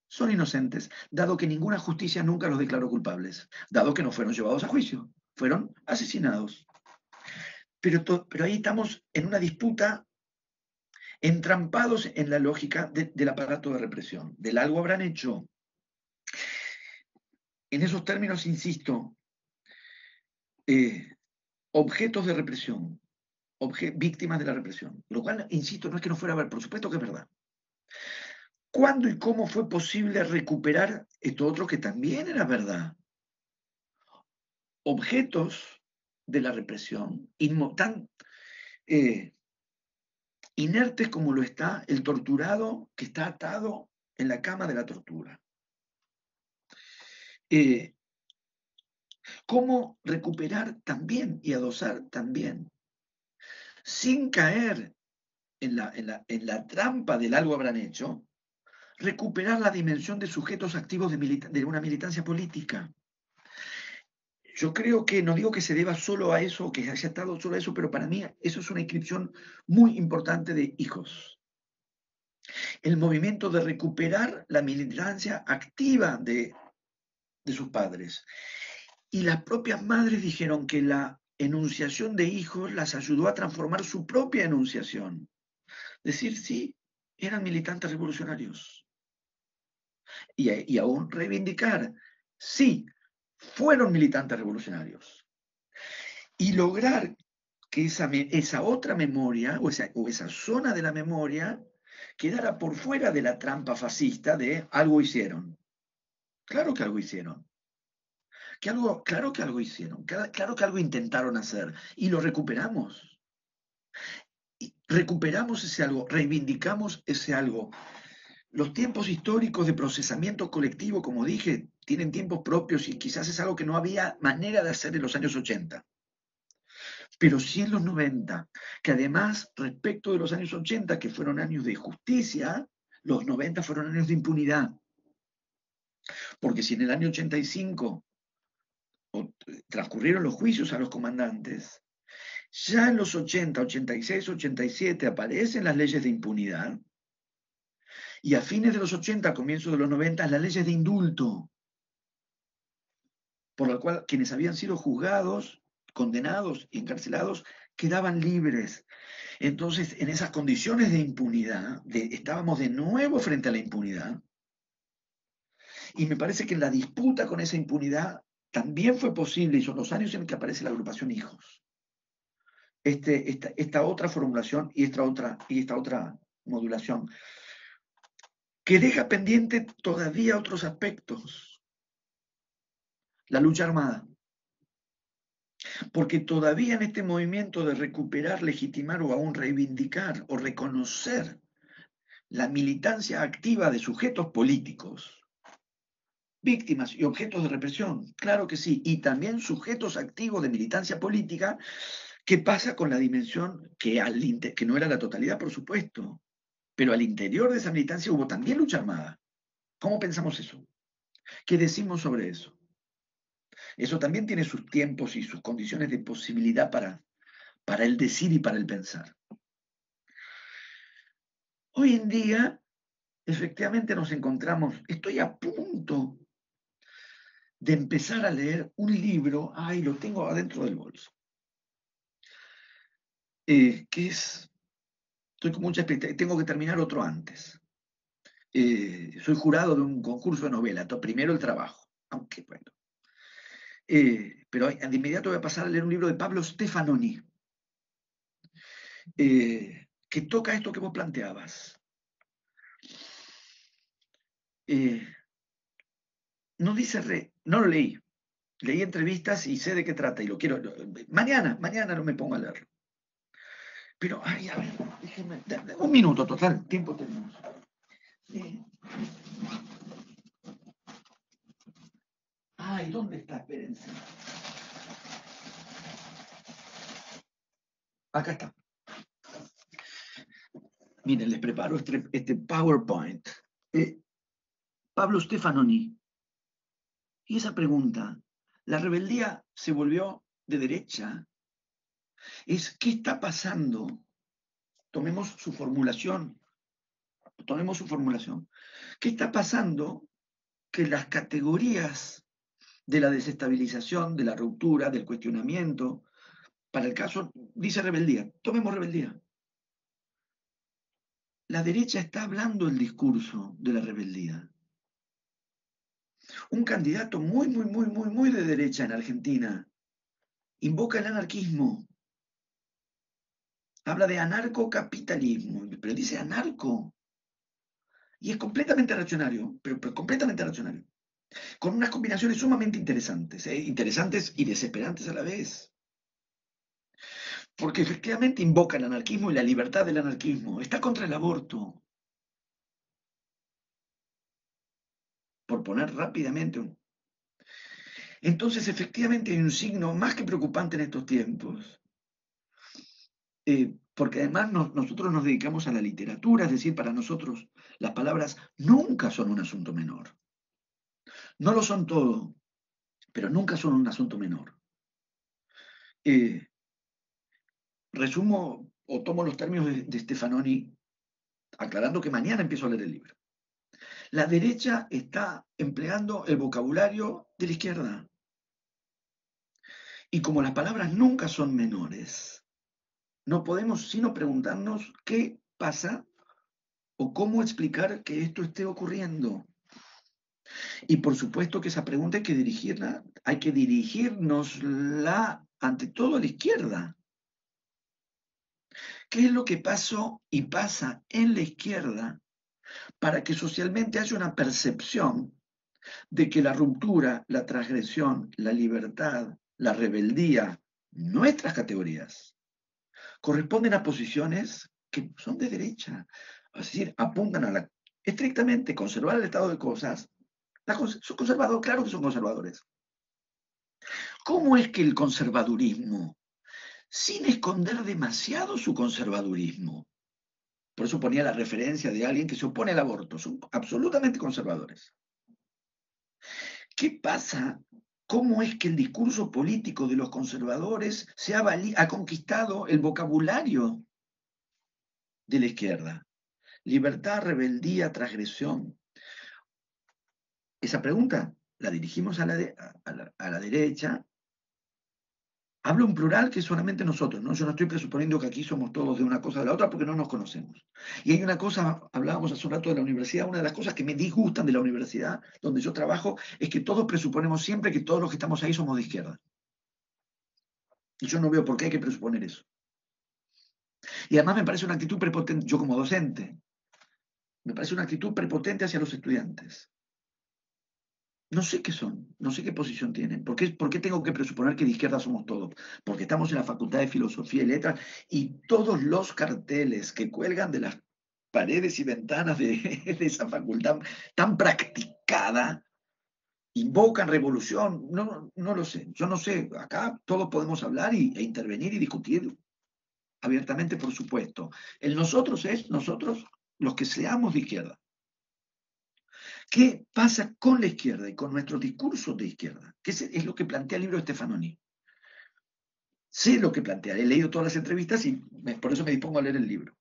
son inocentes, dado que ninguna justicia nunca los declaró culpables, dado que no fueron llevados a juicio, fueron asesinados. Pero ahí estamos en una disputa, entrampados en la lógica del aparato de represión, del algo habrán hecho. En esos términos, insisto, objetos de represión, víctimas de la represión. Lo cual, insisto, no es que no fuera verdad, por supuesto que es verdad. ¿Cuándo y cómo fue posible recuperar esto otro que también era verdad? Objetos de la represión, tan inertes como lo está el torturado que está atado en la cama de la tortura. ¿Cómo recuperar también y adosar también, sin caer en la trampa del algo habrán hecho, recuperar la dimensión de sujetos activos de una militancia política? Yo creo que, no digo que se deba solo a eso, que haya estado solo a eso, pero para mí eso es una inscripción muy importante de Hijos. El movimiento de recuperar la militancia activa de sus padres. Y las propias madres dijeron que la enunciación de Hijos las ayudó a transformar su propia enunciación. Decir, sí, eran militantes revolucionarios. Y aún reivindicar, sí, fueron militantes revolucionarios. Y lograr que esa otra memoria, o esa zona de la memoria, quedara por fuera de la trampa fascista de algo hicieron. Claro que algo hicieron. Claro que algo hicieron. Claro que algo intentaron hacer. Y lo recuperamos. Y recuperamos ese algo, reivindicamos ese algo. Los tiempos históricos de procesamiento colectivo, como dije, tienen tiempos propios y quizás es algo que no había manera de hacer en los años 80. Pero sí en los 90, que además, respecto de los años 80, que fueron años de justicia, los 90 fueron años de impunidad. Porque si en el año 85 transcurrieron los juicios a los comandantes, ya en los 80, 86, 87 aparecen las leyes de impunidad, y a fines de los 80, comienzos de los 90, las leyes de indulto, por la cual quienes habían sido juzgados, condenados y encarcelados quedaban libres. Entonces, en esas condiciones de impunidad, estábamos de nuevo frente a la impunidad, y me parece que en la disputa con esa impunidad también fue posible, y son los años en que aparece la agrupación Hijos, esta otra formulación y esta otra modulación, que deja pendiente todavía otros aspectos. La lucha armada. Porque todavía en este movimiento de recuperar, legitimar o aún reivindicar o reconocer la militancia activa de sujetos políticos, víctimas y objetos de represión, claro que sí, y también sujetos activos de militancia política, ¿qué pasa con la dimensión que no era la totalidad, por supuesto, pero al interior de esa militancia hubo también lucha armada? ¿Cómo pensamos eso? ¿Qué decimos sobre eso? Eso también tiene sus tiempos y sus condiciones de posibilidad para el decir y para el pensar. Hoy en día, efectivamente nos encontramos, estoy a punto de empezar a leer un libro, lo tengo adentro del bolso, estoy con mucha expectativa, tengo que terminar otro antes. Soy jurado de un concurso de novela, primero el trabajo, aunque bueno. Pero de inmediato voy a pasar a leer un libro de Pablo Stefanoni, que toca esto que vos planteabas. No lo leí, leí entrevistas y sé de qué trata y lo quiero. Mañana no me pongo a leerlo. Pero, a ver, déjenme, un minuto total, tiempo tenemos. ¿Dónde está? Espérense. Acá está. Miren, les preparo este PowerPoint. Pablo Stefanoni. Y esa pregunta, ¿la rebeldía se volvió de derecha? ¿Qué está pasando? Tomemos su formulación. ¿Qué está pasando que las categorías de la desestabilización, de la ruptura, del cuestionamiento, para el caso, dice rebeldía, tomemos rebeldía. La derecha está hablando el discurso de la rebeldía. Un candidato muy de derecha en Argentina invoca el anarquismo. Habla de anarcocapitalismo, pero dice anarco. Y es completamente reaccionario, pero completamente reaccionario. Con unas combinaciones sumamente interesantes, interesantes y desesperantes a la vez. Porque efectivamente invoca el anarquismo y la libertad del anarquismo. Está contra el aborto. Por poner rápidamente Entonces, efectivamente, hay un signo más que preocupante en estos tiempos, porque además nosotros nos dedicamos a la literatura, es decir, para nosotros las palabras nunca son un asunto menor. No lo son todo, pero nunca son un asunto menor. Resumo o tomo los términos de Stefanoni, aclarando que mañana empiezo a leer el libro. La derecha está empleando el vocabulario de la izquierda. Y como las palabras nunca son menores, no podemos sino preguntarnos qué pasa o cómo explicar que esto esté ocurriendo. Y por supuesto que esa pregunta hay que dirigirnosla ante todo a la izquierda. ¿Qué es lo que pasó y pasa en la izquierda para que socialmente haya una percepción de que la ruptura, la transgresión, la libertad, la rebeldía, nuestras categorías, corresponden a posiciones que son de derecha, es decir, apuntan a la estrictamente conservar el estado de cosas, son conservadores, claro que son conservadores. ¿Cómo es que el conservadurismo, sin esconder demasiado su conservadurismo, por eso ponía la referencia de alguien que se opone al aborto, son absolutamente conservadores? ¿Qué pasa? ¿Cómo es que el discurso político de los conservadores ha conquistado el vocabulario de la izquierda? Libertad, rebeldía, transgresión. Esa pregunta la dirigimos a la derecha. Hablo en plural que solamente nosotros, ¿no? Yo no estoy presuponiendo que aquí somos todos de una cosa o de la otra porque no nos conocemos. Y hay una cosa, hablábamos hace un rato de la universidad, una de las cosas que me disgustan de la universidad donde yo trabajo es que todos presuponemos siempre que todos los que estamos ahí somos de izquierda. Y yo no veo por qué hay que presuponer eso. Y además me parece una actitud prepotente, yo como docente, me parece una actitud prepotente hacia los estudiantes. No sé qué son, no sé qué posición tienen. ¿Por qué tengo que presuponer que de izquierda somos todos? Porque estamos en la Facultad de Filosofía y Letras y todos los carteles que cuelgan de las paredes y ventanas de esa facultad tan practicada invocan revolución. No lo sé. Yo no sé. Acá todos podemos hablar e intervenir y discutir abiertamente, por supuesto. El nosotros es nosotros los que seamos de izquierda. ¿Qué pasa con la izquierda y con nuestros discursos de izquierda? Que es lo que plantea el libro de Stefanoni. Sé lo que plantea, he leído todas las entrevistas y por eso me dispongo a leer el libro.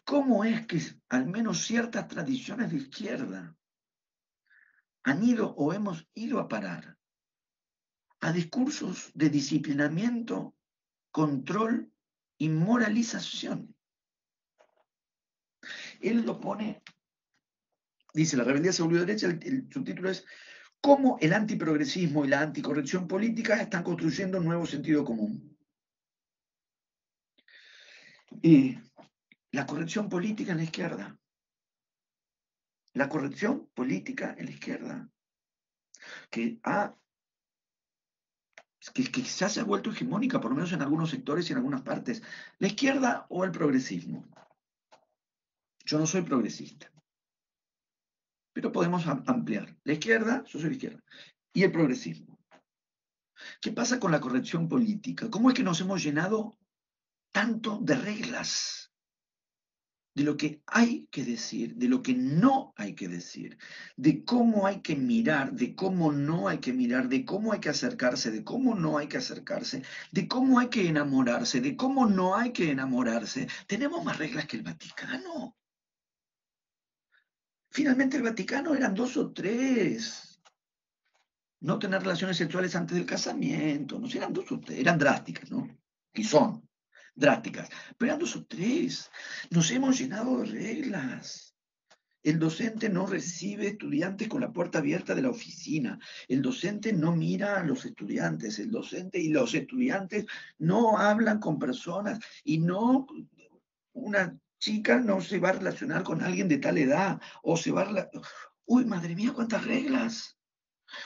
¿Cómo es que al menos ciertas tradiciones de izquierda han ido o hemos ido a parar a discursos de disciplinamiento, control y moralización? Él lo pone, dice, la rebeldía se volvió derecha, el subtítulo es ¿cómo el antiprogresismo y la anticorrección política están construyendo un nuevo sentido común? Y la corrección política en la izquierda. La corrección política en la izquierda. Que quizás se ha vuelto hegemónica, por lo menos en algunos sectores y en algunas partes. ¿La izquierda o el progresismo? Yo no soy progresista. Pero podemos ampliar. La izquierda, yo soy de izquierda. Y el progresismo. ¿Qué pasa con la corrección política? ¿Cómo es que nos hemos llenado tanto de reglas? De lo que hay que decir, de lo que no hay que decir, de cómo hay que mirar, de cómo no hay que mirar, de cómo hay que acercarse, de cómo no hay que acercarse, de cómo hay que enamorarse, de cómo no hay que enamorarse. Tenemos más reglas que el Vaticano. Finalmente el Vaticano eran 2 o 3. No tener relaciones sexuales antes del casamiento, no eran 2 o 3, eran drásticas, ¿no? Y son drásticas, pero eran 2 o 3. Nos hemos llenado de reglas. El docente no recibe estudiantes con la puerta abierta de la oficina. El docente no mira a los estudiantes. El docente y los estudiantes no hablan con personas y no, una chica no se va a relacionar con alguien de tal edad o se va a... Uy, madre mía, cuántas reglas,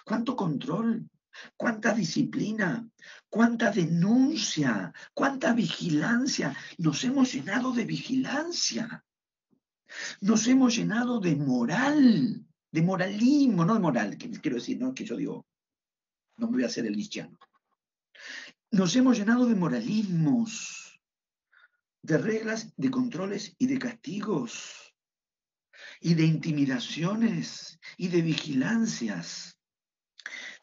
cuánto control. Cuánta disciplina, cuánta denuncia, cuánta vigilancia. Nos hemos llenado de vigilancia. Nos hemos llenado de moral, de moralismo, no de moral, que quiero decir, no que yo digo, no me voy a hacer el cristiano. Nos hemos llenado de moralismos, de reglas, de controles y de castigos, y de intimidaciones y de vigilancias.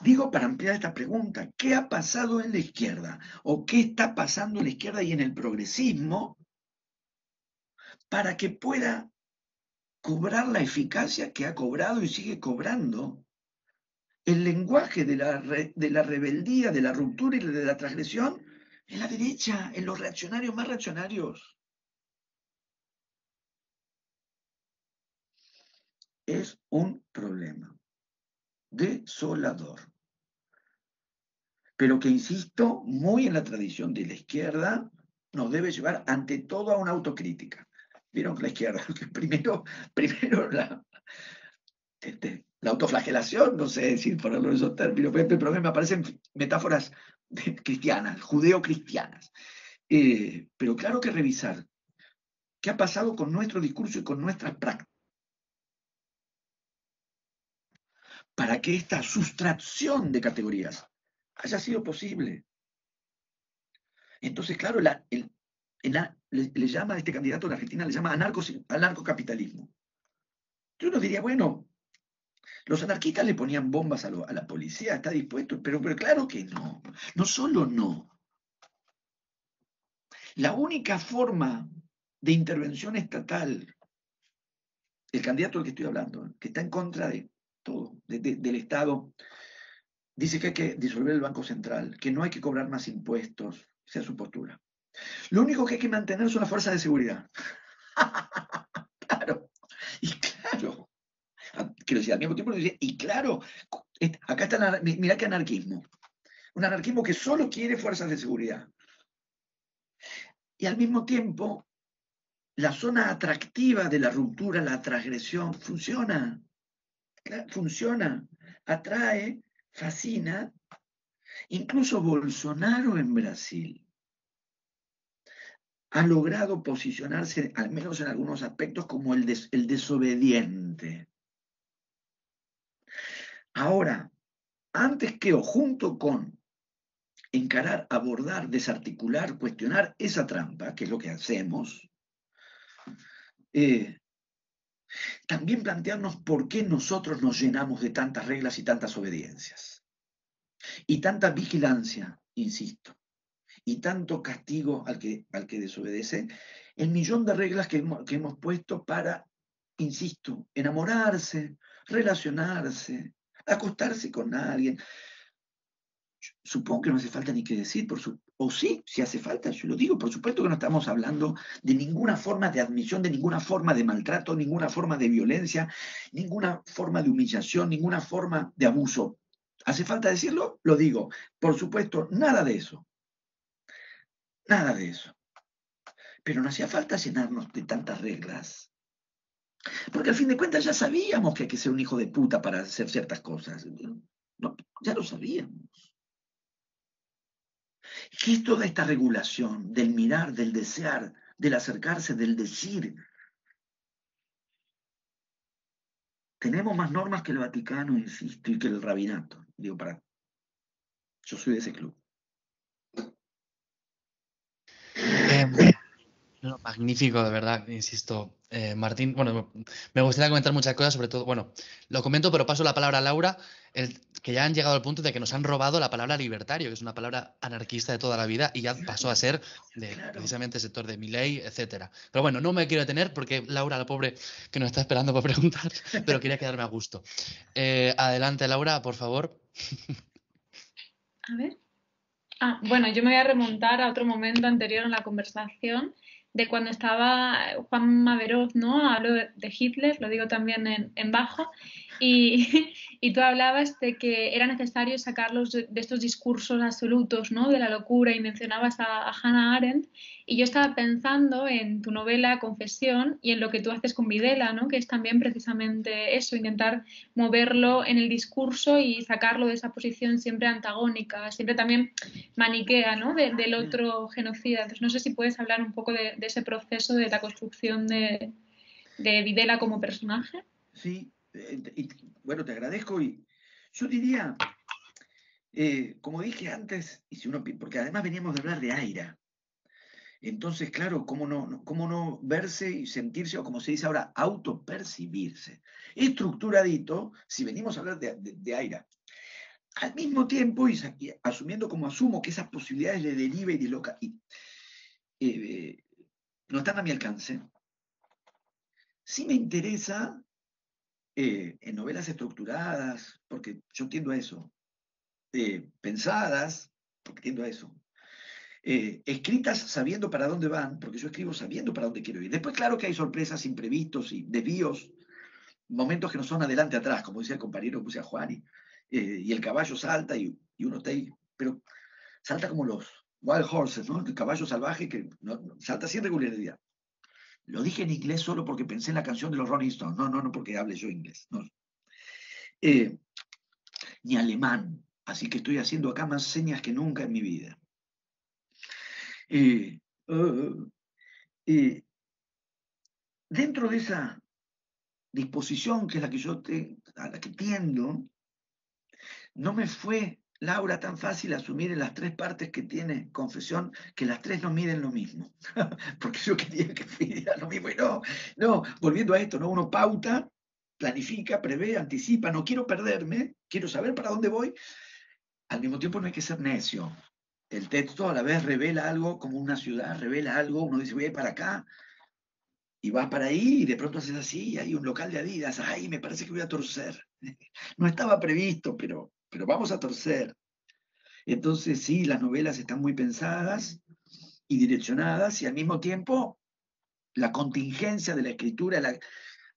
Digo, para ampliar esta pregunta, ¿qué ha pasado en la izquierda? ¿O qué está pasando en la izquierda y en el progresismo para que pueda cobrar la eficacia que ha cobrado y sigue cobrando el lenguaje de la rebeldía, de la ruptura y de la transgresión en la derecha, en los reaccionarios más reaccionarios? Es un problema desolador. Pero que, insisto, muy en la tradición de la izquierda, nos debe llevar ante todo a una autocrítica. ¿Vieron que la izquierda? Primero la autoflagelación, no sé si ponerlo en esos términos, pero me aparecen metáforas cristianas, judeo-cristianas. Pero claro que revisar ¿Qué ha pasado con nuestro discurso y con nuestras prácticas? Para que esta sustracción de categorías haya sido posible. Entonces, claro, le llama a este candidato de Argentina, le llama anarcocapitalismo. Yo uno diría, bueno, los anarquistas le ponían bombas a la policía, está dispuesto, pero claro que no. No solo no. La única forma de intervención estatal, el candidato del que estoy hablando, que está en contra de todo, del Estado, dice que hay que disolver el Banco Central, que no hay que cobrar más impuestos, esa es su postura. Lo único que hay que mantener son las fuerzas de seguridad. Claro, y claro, quiero decir, al mismo tiempo decía, y claro, acá está, mirá qué anarquismo. Un anarquismo que solo quiere fuerzas de seguridad. Y al mismo tiempo, la zona atractiva de la ruptura, la transgresión, funciona. Funciona, atrae, fascina. Incluso Bolsonaro en Brasil ha logrado posicionarse, al menos en algunos aspectos, como el desobediente. Ahora, antes que o junto con encarar, abordar, desarticular, cuestionar esa trampa, que es lo que hacemos, también plantearnos por qué nosotros nos llenamos de tantas reglas y tantas obediencias. Y tanta vigilancia, insisto, y tanto castigo al que desobedece, el millón de reglas que hemos puesto para, insisto, enamorarse, relacionarse, acostarse con alguien. Supongo que no hace falta ni que decir, o sí, si hace falta, yo lo digo, por supuesto que no estamos hablando de ninguna forma de admisión, de ninguna forma de maltrato, ninguna forma de violencia, ninguna forma de humillación, ninguna forma de abuso. ¿Hace falta decirlo? Lo digo. Por supuesto, nada de eso. Nada de eso. Pero no hacía falta llenarnos de tantas reglas. Porque al fin de cuentas ya sabíamos que hay que ser un hijo de puta para hacer ciertas cosas. No, ya lo sabíamos. ¿Qué es toda esta regulación del mirar, del desear, del acercarse, del decir? Tenemos más normas que el Vaticano, insisto, y que el rabinato. Digo, yo soy de ese club. Magnífico, de verdad, insisto. Martín, bueno, me gustaría comentar muchas cosas, sobre todo, bueno, lo comento, pero paso la palabra a Laura, que ya han llegado al punto de que nos han robado la palabra libertario, que es una palabra anarquista de toda la vida, y ya pasó a ser de precisamente el sector de Milei, etcétera. Pero bueno, no me quiero detener porque Laura, la pobre, que nos está esperando para preguntar, pero quería quedarme a gusto. Adelante, Laura, por favor. A ver. Bueno, yo me voy a remontar a otro momento anterior en la conversación, de cuando estaba Juan Maveroz, ¿no? Hablo de Hitler, lo digo también en bajo, y tú hablabas de que era necesario sacarlos de estos discursos absolutos, ¿no? De la locura, y mencionabas a Hannah Arendt, y yo estaba pensando en tu novela Confesión y en lo que tú haces con Videla, ¿no? Que es también precisamente eso, intentar moverlo en el discurso y sacarlo de esa posición siempre antagónica, siempre también maniquea, ¿no? Del otro genocida. Entonces no sé si puedes hablar un poco de ese proceso de la construcción de Videla como personaje. Sí, bueno, te agradezco, y yo diría, como dije antes, porque además veníamos de hablar de Aira. Entonces, claro, ¿cómo no verse y sentirse, o como se dice ahora, autopercibirse? Estructuradito, si venimos a hablar de Aira. Al mismo tiempo, y asumiendo como asumo que esas posibilidades de deriva y de no están a mi alcance, sí me interesa en novelas estructuradas, porque yo tiendo a eso, pensadas, porque tiendo a eso, escritas sabiendo para dónde van, porque yo escribo sabiendo para dónde quiero ir. Después, claro que hay sorpresas, imprevistos y desvíos, momentos que no son adelante-atrás, como decía el compañero que puse a Juani, y el caballo salta y uno está ahí, pero salta como los wild horses, ¿no? El caballo salvaje que salta sin regularidad. Lo dije en inglés solo porque pensé en la canción de los Rolling Stones, no porque hable yo inglés, no. Ni alemán, así que estoy haciendo acá más señas que nunca en mi vida. dentro de esa disposición que es la que a la que tiendo, no me fue, Laura, tan fácil asumir en las 3 partes que tiene confesión, que las 3 no miden lo mismo. Porque yo quería que midiera lo mismo. Y no, volviendo a esto, ¿no? Uno pauta, planifica, prevé, anticipa, no quiero perderme, quiero saber para dónde voy. Al mismo tiempo no hay que ser necio. El texto a la vez revela algo como una ciudad, revela algo, uno dice voy a ir para acá, y vas para ahí y de pronto haces así, hay un local de Adidas, ay, me parece que voy a torcer. No estaba previsto, pero vamos a torcer. Entonces sí, las novelas están muy pensadas y direccionadas, y al mismo tiempo la contingencia de la escritura, el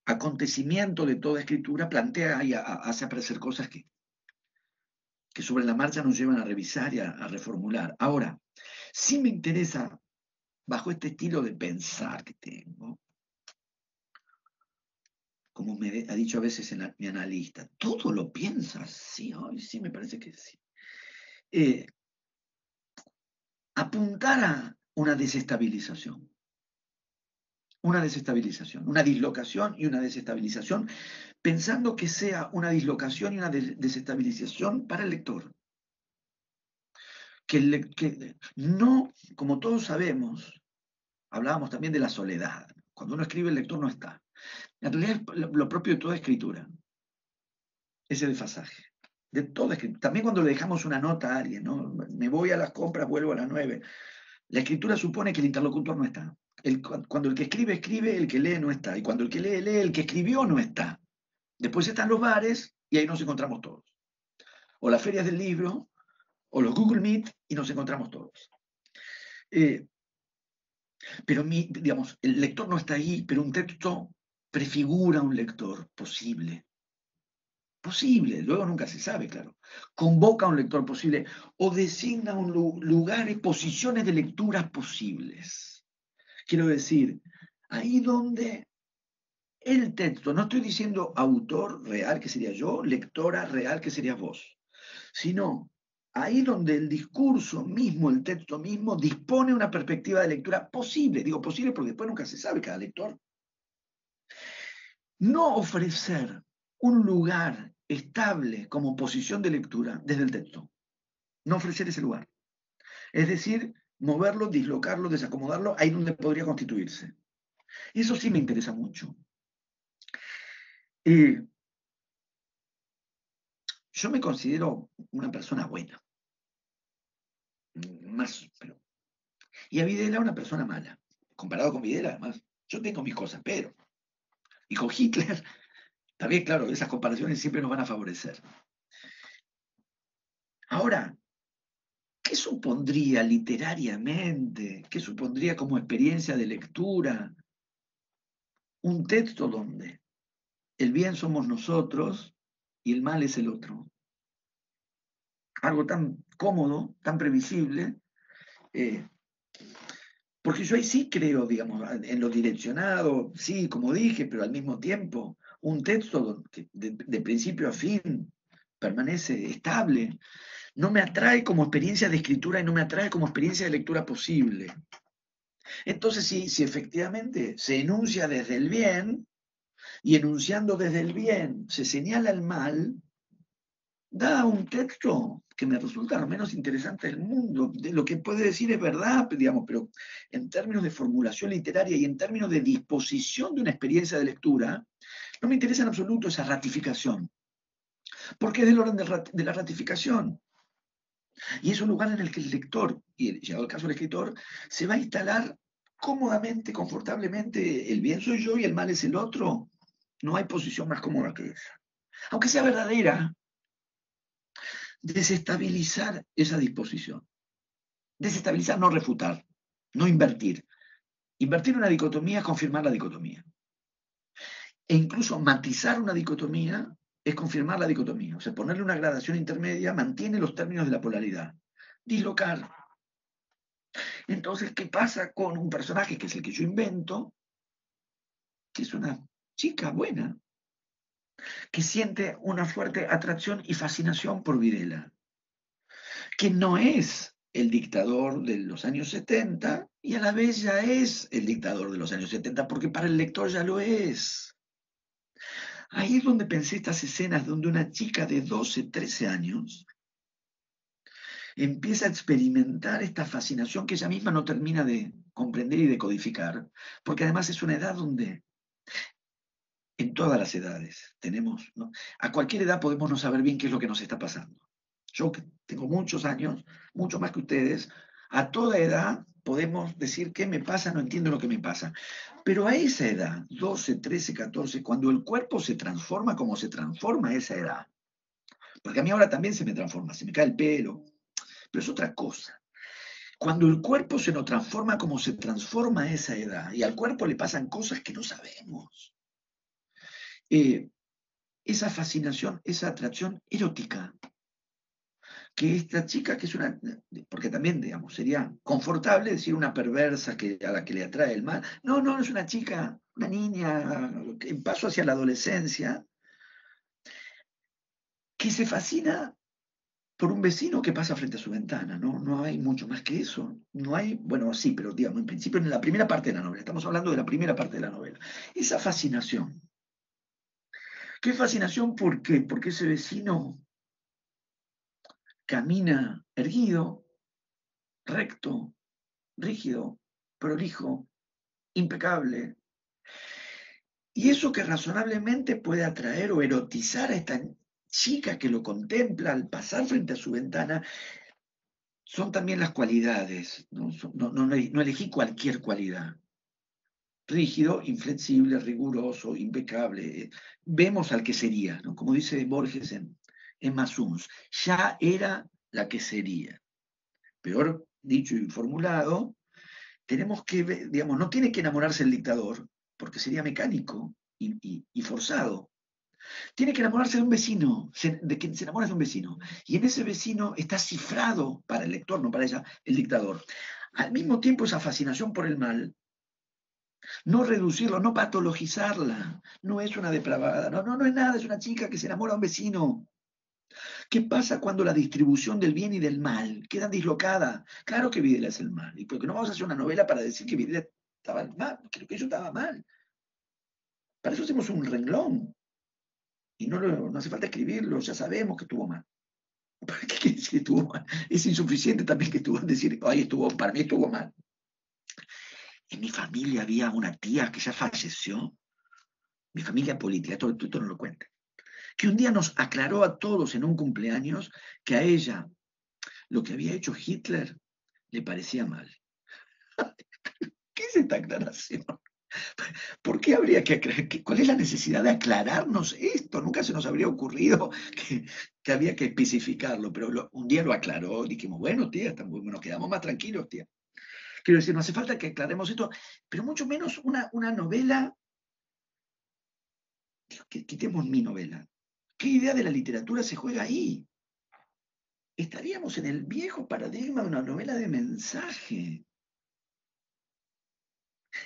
acontecimiento de toda escritura plantea y hace aparecer cosas que sobre la marcha nos llevan a revisar y a reformular. Ahora, sí me interesa, bajo este estilo de pensar que tengo, como me ha dicho a veces mi analista, ¿todo lo piensas? Sí, hoy sí, me parece que sí. Apuntar a una desestabilización, una dislocación y una desestabilización, pensando que sea una dislocación y una desestabilización para el lector. Que no, como todos sabemos, hablábamos también de la soledad. Cuando uno escribe, el lector no está. En realidad es lo propio de toda escritura, ese desfasaje. De toda escritura. También cuando le dejamos una nota a alguien, ¿no? Me voy a las compras, vuelvo a las 9. La escritura supone que el interlocutor no está. Cuando el que escribe, el que lee no está. Y cuando el que lee, el que escribió no está. Después están los bares y ahí nos encontramos todos. O las ferias del libro, o los Google Meet y nos encontramos todos. Pero digamos, el lector no está ahí, pero un texto prefigura un lector posible. Posible, luego nunca se sabe, claro. Convoca a un lector posible o designa lugares, posiciones de lecturas posibles. Quiero decir, ahí donde el texto, no estoy diciendo autor real, que sería yo, lectora real, que serías vos, sino ahí donde el discurso mismo, el texto mismo, dispone una perspectiva de lectura posible. Digo posible porque después nunca se sabe cada lector. No ofrecer un lugar estable como posición de lectura desde el texto. No ofrecer ese lugar. Es decir, moverlo, dislocarlo, desacomodarlo, ahí donde podría constituirse. Eso sí me interesa mucho. Yo me considero una persona buena. Y a Videla una persona mala. Comparado con Videla, además, yo tengo mis cosas, pero... Y con Hitler, también, claro, esas comparaciones siempre nos van a favorecer. Ahora, ¿qué supondría literariamente, qué supondría como experiencia de lectura un texto donde el bien somos nosotros y el mal es el otro? Algo tan cómodo, tan previsible, porque yo ahí sí creo, digamos, en lo direccionado, sí, como dije, pero al mismo tiempo, un texto que de principio a fin permanece estable, no me atrae como experiencia de escritura y no me atrae como experiencia de lectura posible. Entonces, si efectivamente se enuncia desde el bien, y enunciando desde el bien se señala el mal, da un texto que me resulta lo menos interesante del mundo. Lo que puede decir es verdad, digamos, pero en términos de formulación literaria y en términos de disposición de una experiencia de lectura, no me interesa en absoluto esa ratificación, porque es del orden de la ratificación. Y es un lugar en el que el lector, y llegado el caso del escritor, se va a instalar cómodamente, confortablemente. El bien soy yo y el mal es el otro. No hay posición más cómoda que esa. Aunque sea verdadera, desestabilizar esa disposición. Desestabilizar, no refutar, no invertir. Invertir una dicotomía es confirmar la dicotomía. E incluso matizar una dicotomía es confirmar la dicotomía. O sea, ponerle una gradación intermedia mantiene los términos de la polaridad. Dislocar. Entonces, ¿qué pasa con un personaje que es el que yo invento? Que es una chica buena, que siente una fuerte atracción y fascinación por Videla, que no es el dictador de los años 70 y a la vez ya es el dictador de los años 70 porque para el lector ya lo es. Ahí es donde pensé estas escenas donde una chica de 12, 13 años empieza a experimentar esta fascinación que ella misma no termina de comprender y de codificar, porque además es una edad donde en todas las edades tenemos, ¿no? A cualquier edad podemos no saber bien qué es lo que nos está pasando. Yo que tengo muchos años, mucho más que ustedes, a toda edad podemos decir qué me pasa, no entiendo lo que me pasa. Pero a esa edad, 12, 13, 14, cuando el cuerpo se transforma como se transforma a esa edad, porque a mí ahora también se me transforma, se me cae el pelo, pero es otra cosa. Cuando el cuerpo se nos transforma como se transforma a esa edad, y al cuerpo le pasan cosas que no sabemos, esa fascinación, esa atracción erótica, que esta chica, que es una, porque también, digamos, sería confortable decir una perversa a la que le atrae el mal. No, no, es una chica, una niña en paso hacia la adolescencia, que se fascina por un vecino que pasa frente a su ventana, ¿no? No hay mucho más que eso. No hay, bueno, sí, pero digamos, en principio en la primera parte de la novela, estamos hablando de la primera parte de la novela. Esa fascinación. ¿Qué fascinación? ¿Por qué? Porque ese vecino camina erguido, recto, rígido, prolijo, impecable. Y eso que razonablemente puede atraer o erotizar a esta chica que lo contempla al pasar frente a su ventana, son también las cualidades. No elegí cualquier cualidad. Rígido, inflexible, riguroso, impecable. Vemos al que sería, ¿no? Como dice Borges en Masuns, ya era la que sería. Peor dicho y formulado, tenemos que ver, digamos, no tiene que enamorarse el dictador, porque sería mecánico y forzado. Tiene que enamorarse de un vecino, de quien se enamora de un vecino. Y en ese vecino está cifrado para el lector, no para ella, el dictador. Al mismo tiempo, esa fascinación por el mal, no reducirlo, no patologizarla, no es una depravada, no es nada, es una chica que se enamora de un vecino. ¿Qué pasa cuando la distribución del bien y del mal queda dislocada? Claro que Videla es el mal, y porque no vamos a hacer una novela para decir que Videla estaba mal, creo que eso estaba mal. Para eso hacemos un renglón, y no hace falta escribirlo, ya sabemos que estuvo mal. ¿Para qué quiere decir que estuvo mal? Es insuficiente también que estuvo decir, ay, para mí estuvo mal. En mi familia había una tía que ya falleció, mi familia política, esto no lo cuenta, que un día nos aclaró a todos en un cumpleaños que a ella lo que había hecho Hitler le parecía mal. ¿Qué es esta aclaración? ¿Por qué habría que aclarar? ¿Cuál es la necesidad de aclararnos esto? Nunca se nos habría ocurrido que había que especificarlo, pero un día lo aclaró, dijimos, bueno, tía, nos quedamos más tranquilos, tía. Quiero decir, no hace falta que aclaremos esto, pero mucho menos una novela. Quitemos mi novela. ¿Qué idea de la literatura se juega ahí? Estaríamos en el viejo paradigma de una novela de mensaje,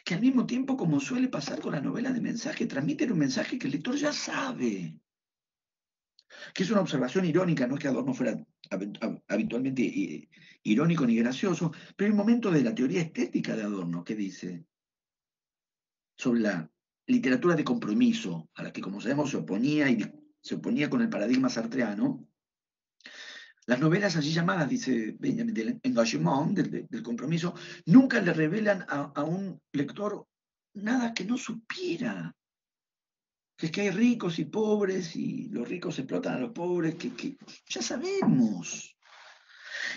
que al mismo tiempo, como suele pasar con la novela de mensaje, transmiten un mensaje que el lector ya sabe. Que es una observación irónica, no es que Adorno fuera habitualmente irónico ni gracioso, pero hay un momento de la teoría estética de Adorno que dice sobre la literatura de compromiso, a la que, como sabemos, se oponía con el paradigma sartreano. Las novelas allí llamadas, dice Benjamin, del engagement, del compromiso, nunca le revelan a un lector nada que no supiera. Que es que hay ricos y pobres y los ricos explotan a los pobres, que ya sabemos.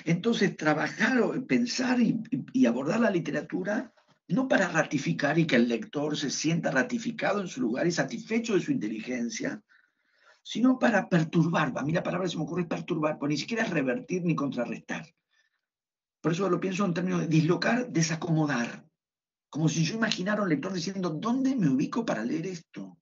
Entonces, trabajar, pensar y abordar la literatura no para ratificar y que el lector se sienta ratificado en su lugar y satisfecho de su inteligencia, sino para perturbar. A mí la palabra que se me ocurre es perturbar, pues ni siquiera es revertir ni contrarrestar. Por eso lo pienso en términos de dislocar, desacomodar. Como si yo imaginara a un lector diciendo, ¿dónde me ubico para leer esto?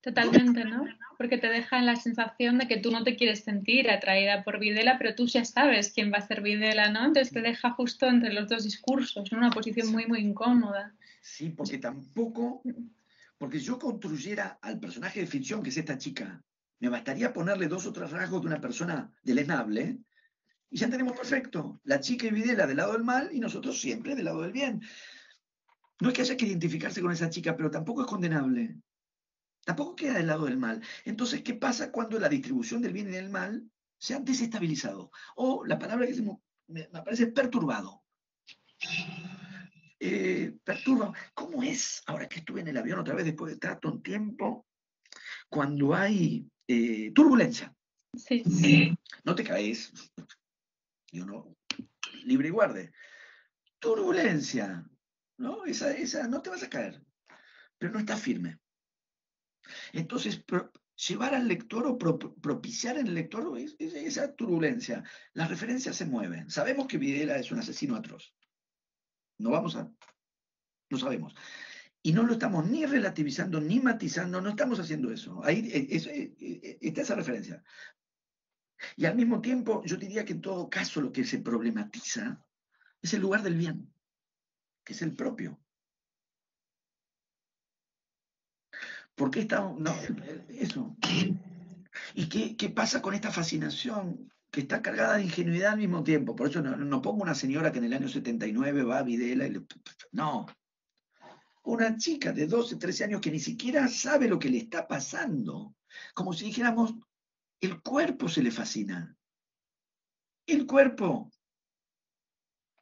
Totalmente, ¿no? Porque te deja en la sensación de que tú no te quieres sentir atraída por Videla, pero tú ya sabes quién va a ser Videla, ¿no? Entonces te deja justo entre los dos discursos, en una posición muy, muy incómoda. Sí, porque porque si yo construyera al personaje de ficción, que es esta chica, me bastaría ponerle 2 o 3 rasgos de una persona deleznable, Y ya tenemos perfecto. La chica y Videla del lado del mal y nosotros siempre del lado del bien. No es que haya que identificarse con esa chica, pero tampoco es condenable. Tampoco queda del lado del mal. Entonces, ¿qué pasa cuando la distribución del bien y del mal se ha desestabilizado? O la palabra que me parece perturbado. Perturba. ¿Cómo es, ahora que estuve en el avión otra vez después de tanto un tiempo, cuando hay turbulencia? Sí. No te caes, yo no, libre y guarde. Turbulencia, ¿no? Esa no te vas a caer, pero no está firme. Entonces, llevar al lector o propiciar en el lector esa turbulencia. Las referencias se mueven. Sabemos que Videla es un asesino atroz. No sabemos. Y no lo estamos ni relativizando, ni matizando, no estamos haciendo eso. Ahí está esa referencia. Y al mismo tiempo, yo diría que en todo caso lo que se problematiza es el lugar del bien, que es el propio. ¿Por qué estamos...? No, eso. ¿Y qué pasa con esta fascinación que está cargada de ingenuidad al mismo tiempo? Por eso no pongo una señora que en el año 79 va a Videla y no. Una chica de 12, 13 años que ni siquiera sabe lo que le está pasando. Como si dijéramos, el cuerpo se le fascina. El cuerpo.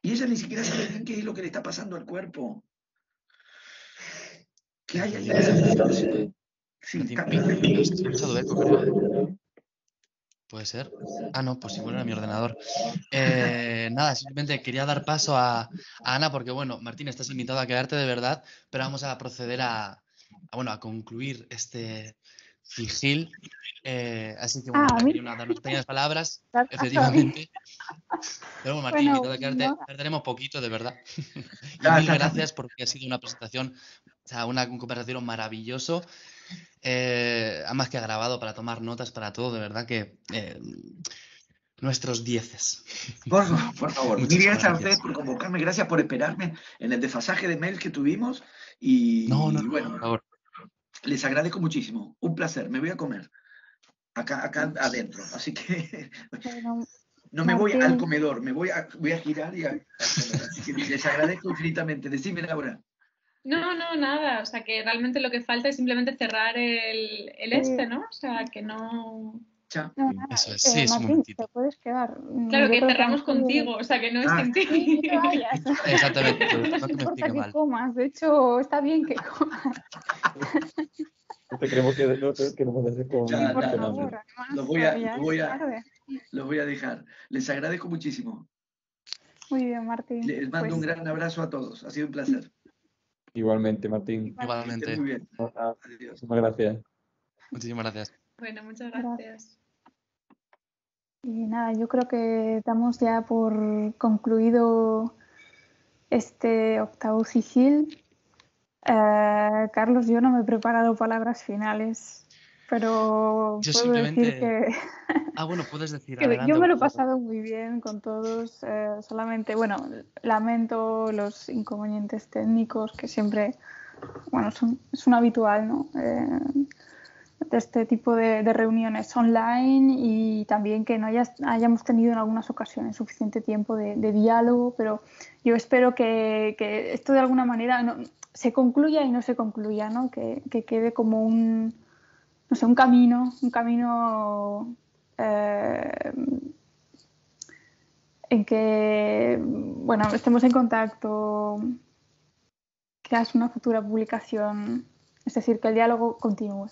Y ella ni siquiera sabe bien qué es lo que le está pasando al cuerpo. ¿Qué hay ahí en esa fascinación? Sí, Estoy escuchando eco, creo. ¿Puede ser? Ah, no, pues igual era mi ordenador. Nada, simplemente quería dar paso a Ana porque, bueno, Martín, estás invitado a quedarte de verdad, pero vamos a proceder a concluir este vigil. Así que, bueno, a mí. quería dar unas pequeñas palabras, Dar paso a mí. efectivamente. Pero, bueno, Martín, Bueno, invitado a quedarte, no. perderemos poquito, de verdad. Y mil gracias porque ha sido una presentación, o sea, un conversatorio maravilloso. Más que grabado para tomar notas para todo, de verdad que nuestros 10. Por favor. Muchas Gracias a gracias. ustedes por convocarme, gracias por esperarme en el desfasaje de mails que tuvimos y bueno, por favor. Les agradezco muchísimo. Un placer. Me voy a comer acá adentro, así que Bueno, no me voy Martín, al comedor, voy a girar y a comer. Así que les agradezco infinitamente. Decime, Laura. No, nada. O sea, que realmente lo que falta es simplemente cerrar el ¿no? O sea, que no... Chao. no, nada, Eso es, sí, es un Martín, momentito. te puedes quedar. Claro, Yo que creo cerramos han sido- contigo, o sea, que no es sin Sí, ti. no te vayas. Exactamente, No no nos que me importa explique que mal. comas, de hecho está bien que comas. No te queremos hacer con Sí, por Nada, favor, los además, voy ya a es tarde. dejar. Les agradezco muchísimo. Muy bien, Martín. Les mando Pues un gran abrazo a todos. Ha sido un placer. Igualmente, Martín. Que Igualmente. estén muy bien. Adiós. Muchísimas gracias. Muchísimas gracias. Bueno, muchas gracias. Y nada, yo creo que damos ya por concluido este octavo sigil. Carlos, yo no me he preparado palabras finales, pero Yo puedo decir simplemente... que, bueno, puedes decir, que adelante. yo me lo he por favor. pasado muy bien con todos. Solamente, bueno, lamento los inconvenientes técnicos que siempre, bueno, es un habitual, ¿no? De este tipo de reuniones online y también que no hayamos tenido en algunas ocasiones suficiente tiempo de diálogo, pero yo espero que esto de alguna manera se concluya y no se concluya, ¿no? Que quede como un camino en que, bueno, estemos en contacto, que hagas una futura publicación, es decir, que el diálogo continúe.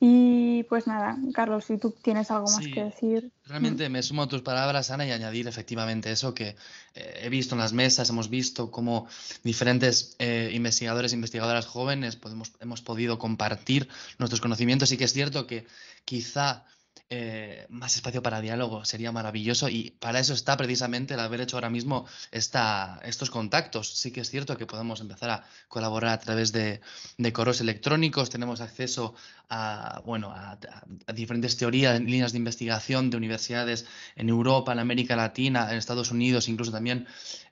Y pues nada, Carlos, si tú tienes algo más que decir. Realmente me sumo a tus palabras, Ana, y añadir efectivamente eso que he visto en las mesas, hemos visto cómo diferentes investigadores e investigadoras jóvenes hemos podido compartir nuestros conocimientos y que es cierto que quizá más espacio para diálogo sería maravilloso y para eso está precisamente el haber hecho ahora mismo estos contactos. Sí que es cierto que podemos empezar a colaborar a través de correos electrónicos, tenemos acceso a diferentes teorías, líneas de investigación de universidades en Europa, en América Latina, en Estados Unidos, incluso también,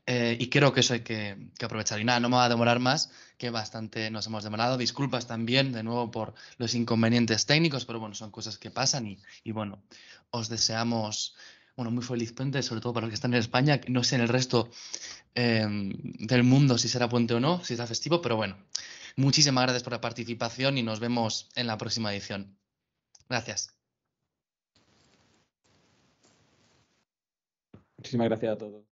y creo que eso hay que aprovechar. Y nada, no me va a demorar más, que bastante nos hemos demorado. Disculpas también, de nuevo, por los inconvenientes técnicos, pero bueno, son cosas que pasan y bueno, os deseamos bueno, muy feliz puente, sobre todo para los que están en España. No sé en el resto del mundo si será puente o no, si será festivo, pero bueno, muchísimas gracias por la participación y nos vemos en la próxima edición. Gracias. Muchísimas gracias a todos.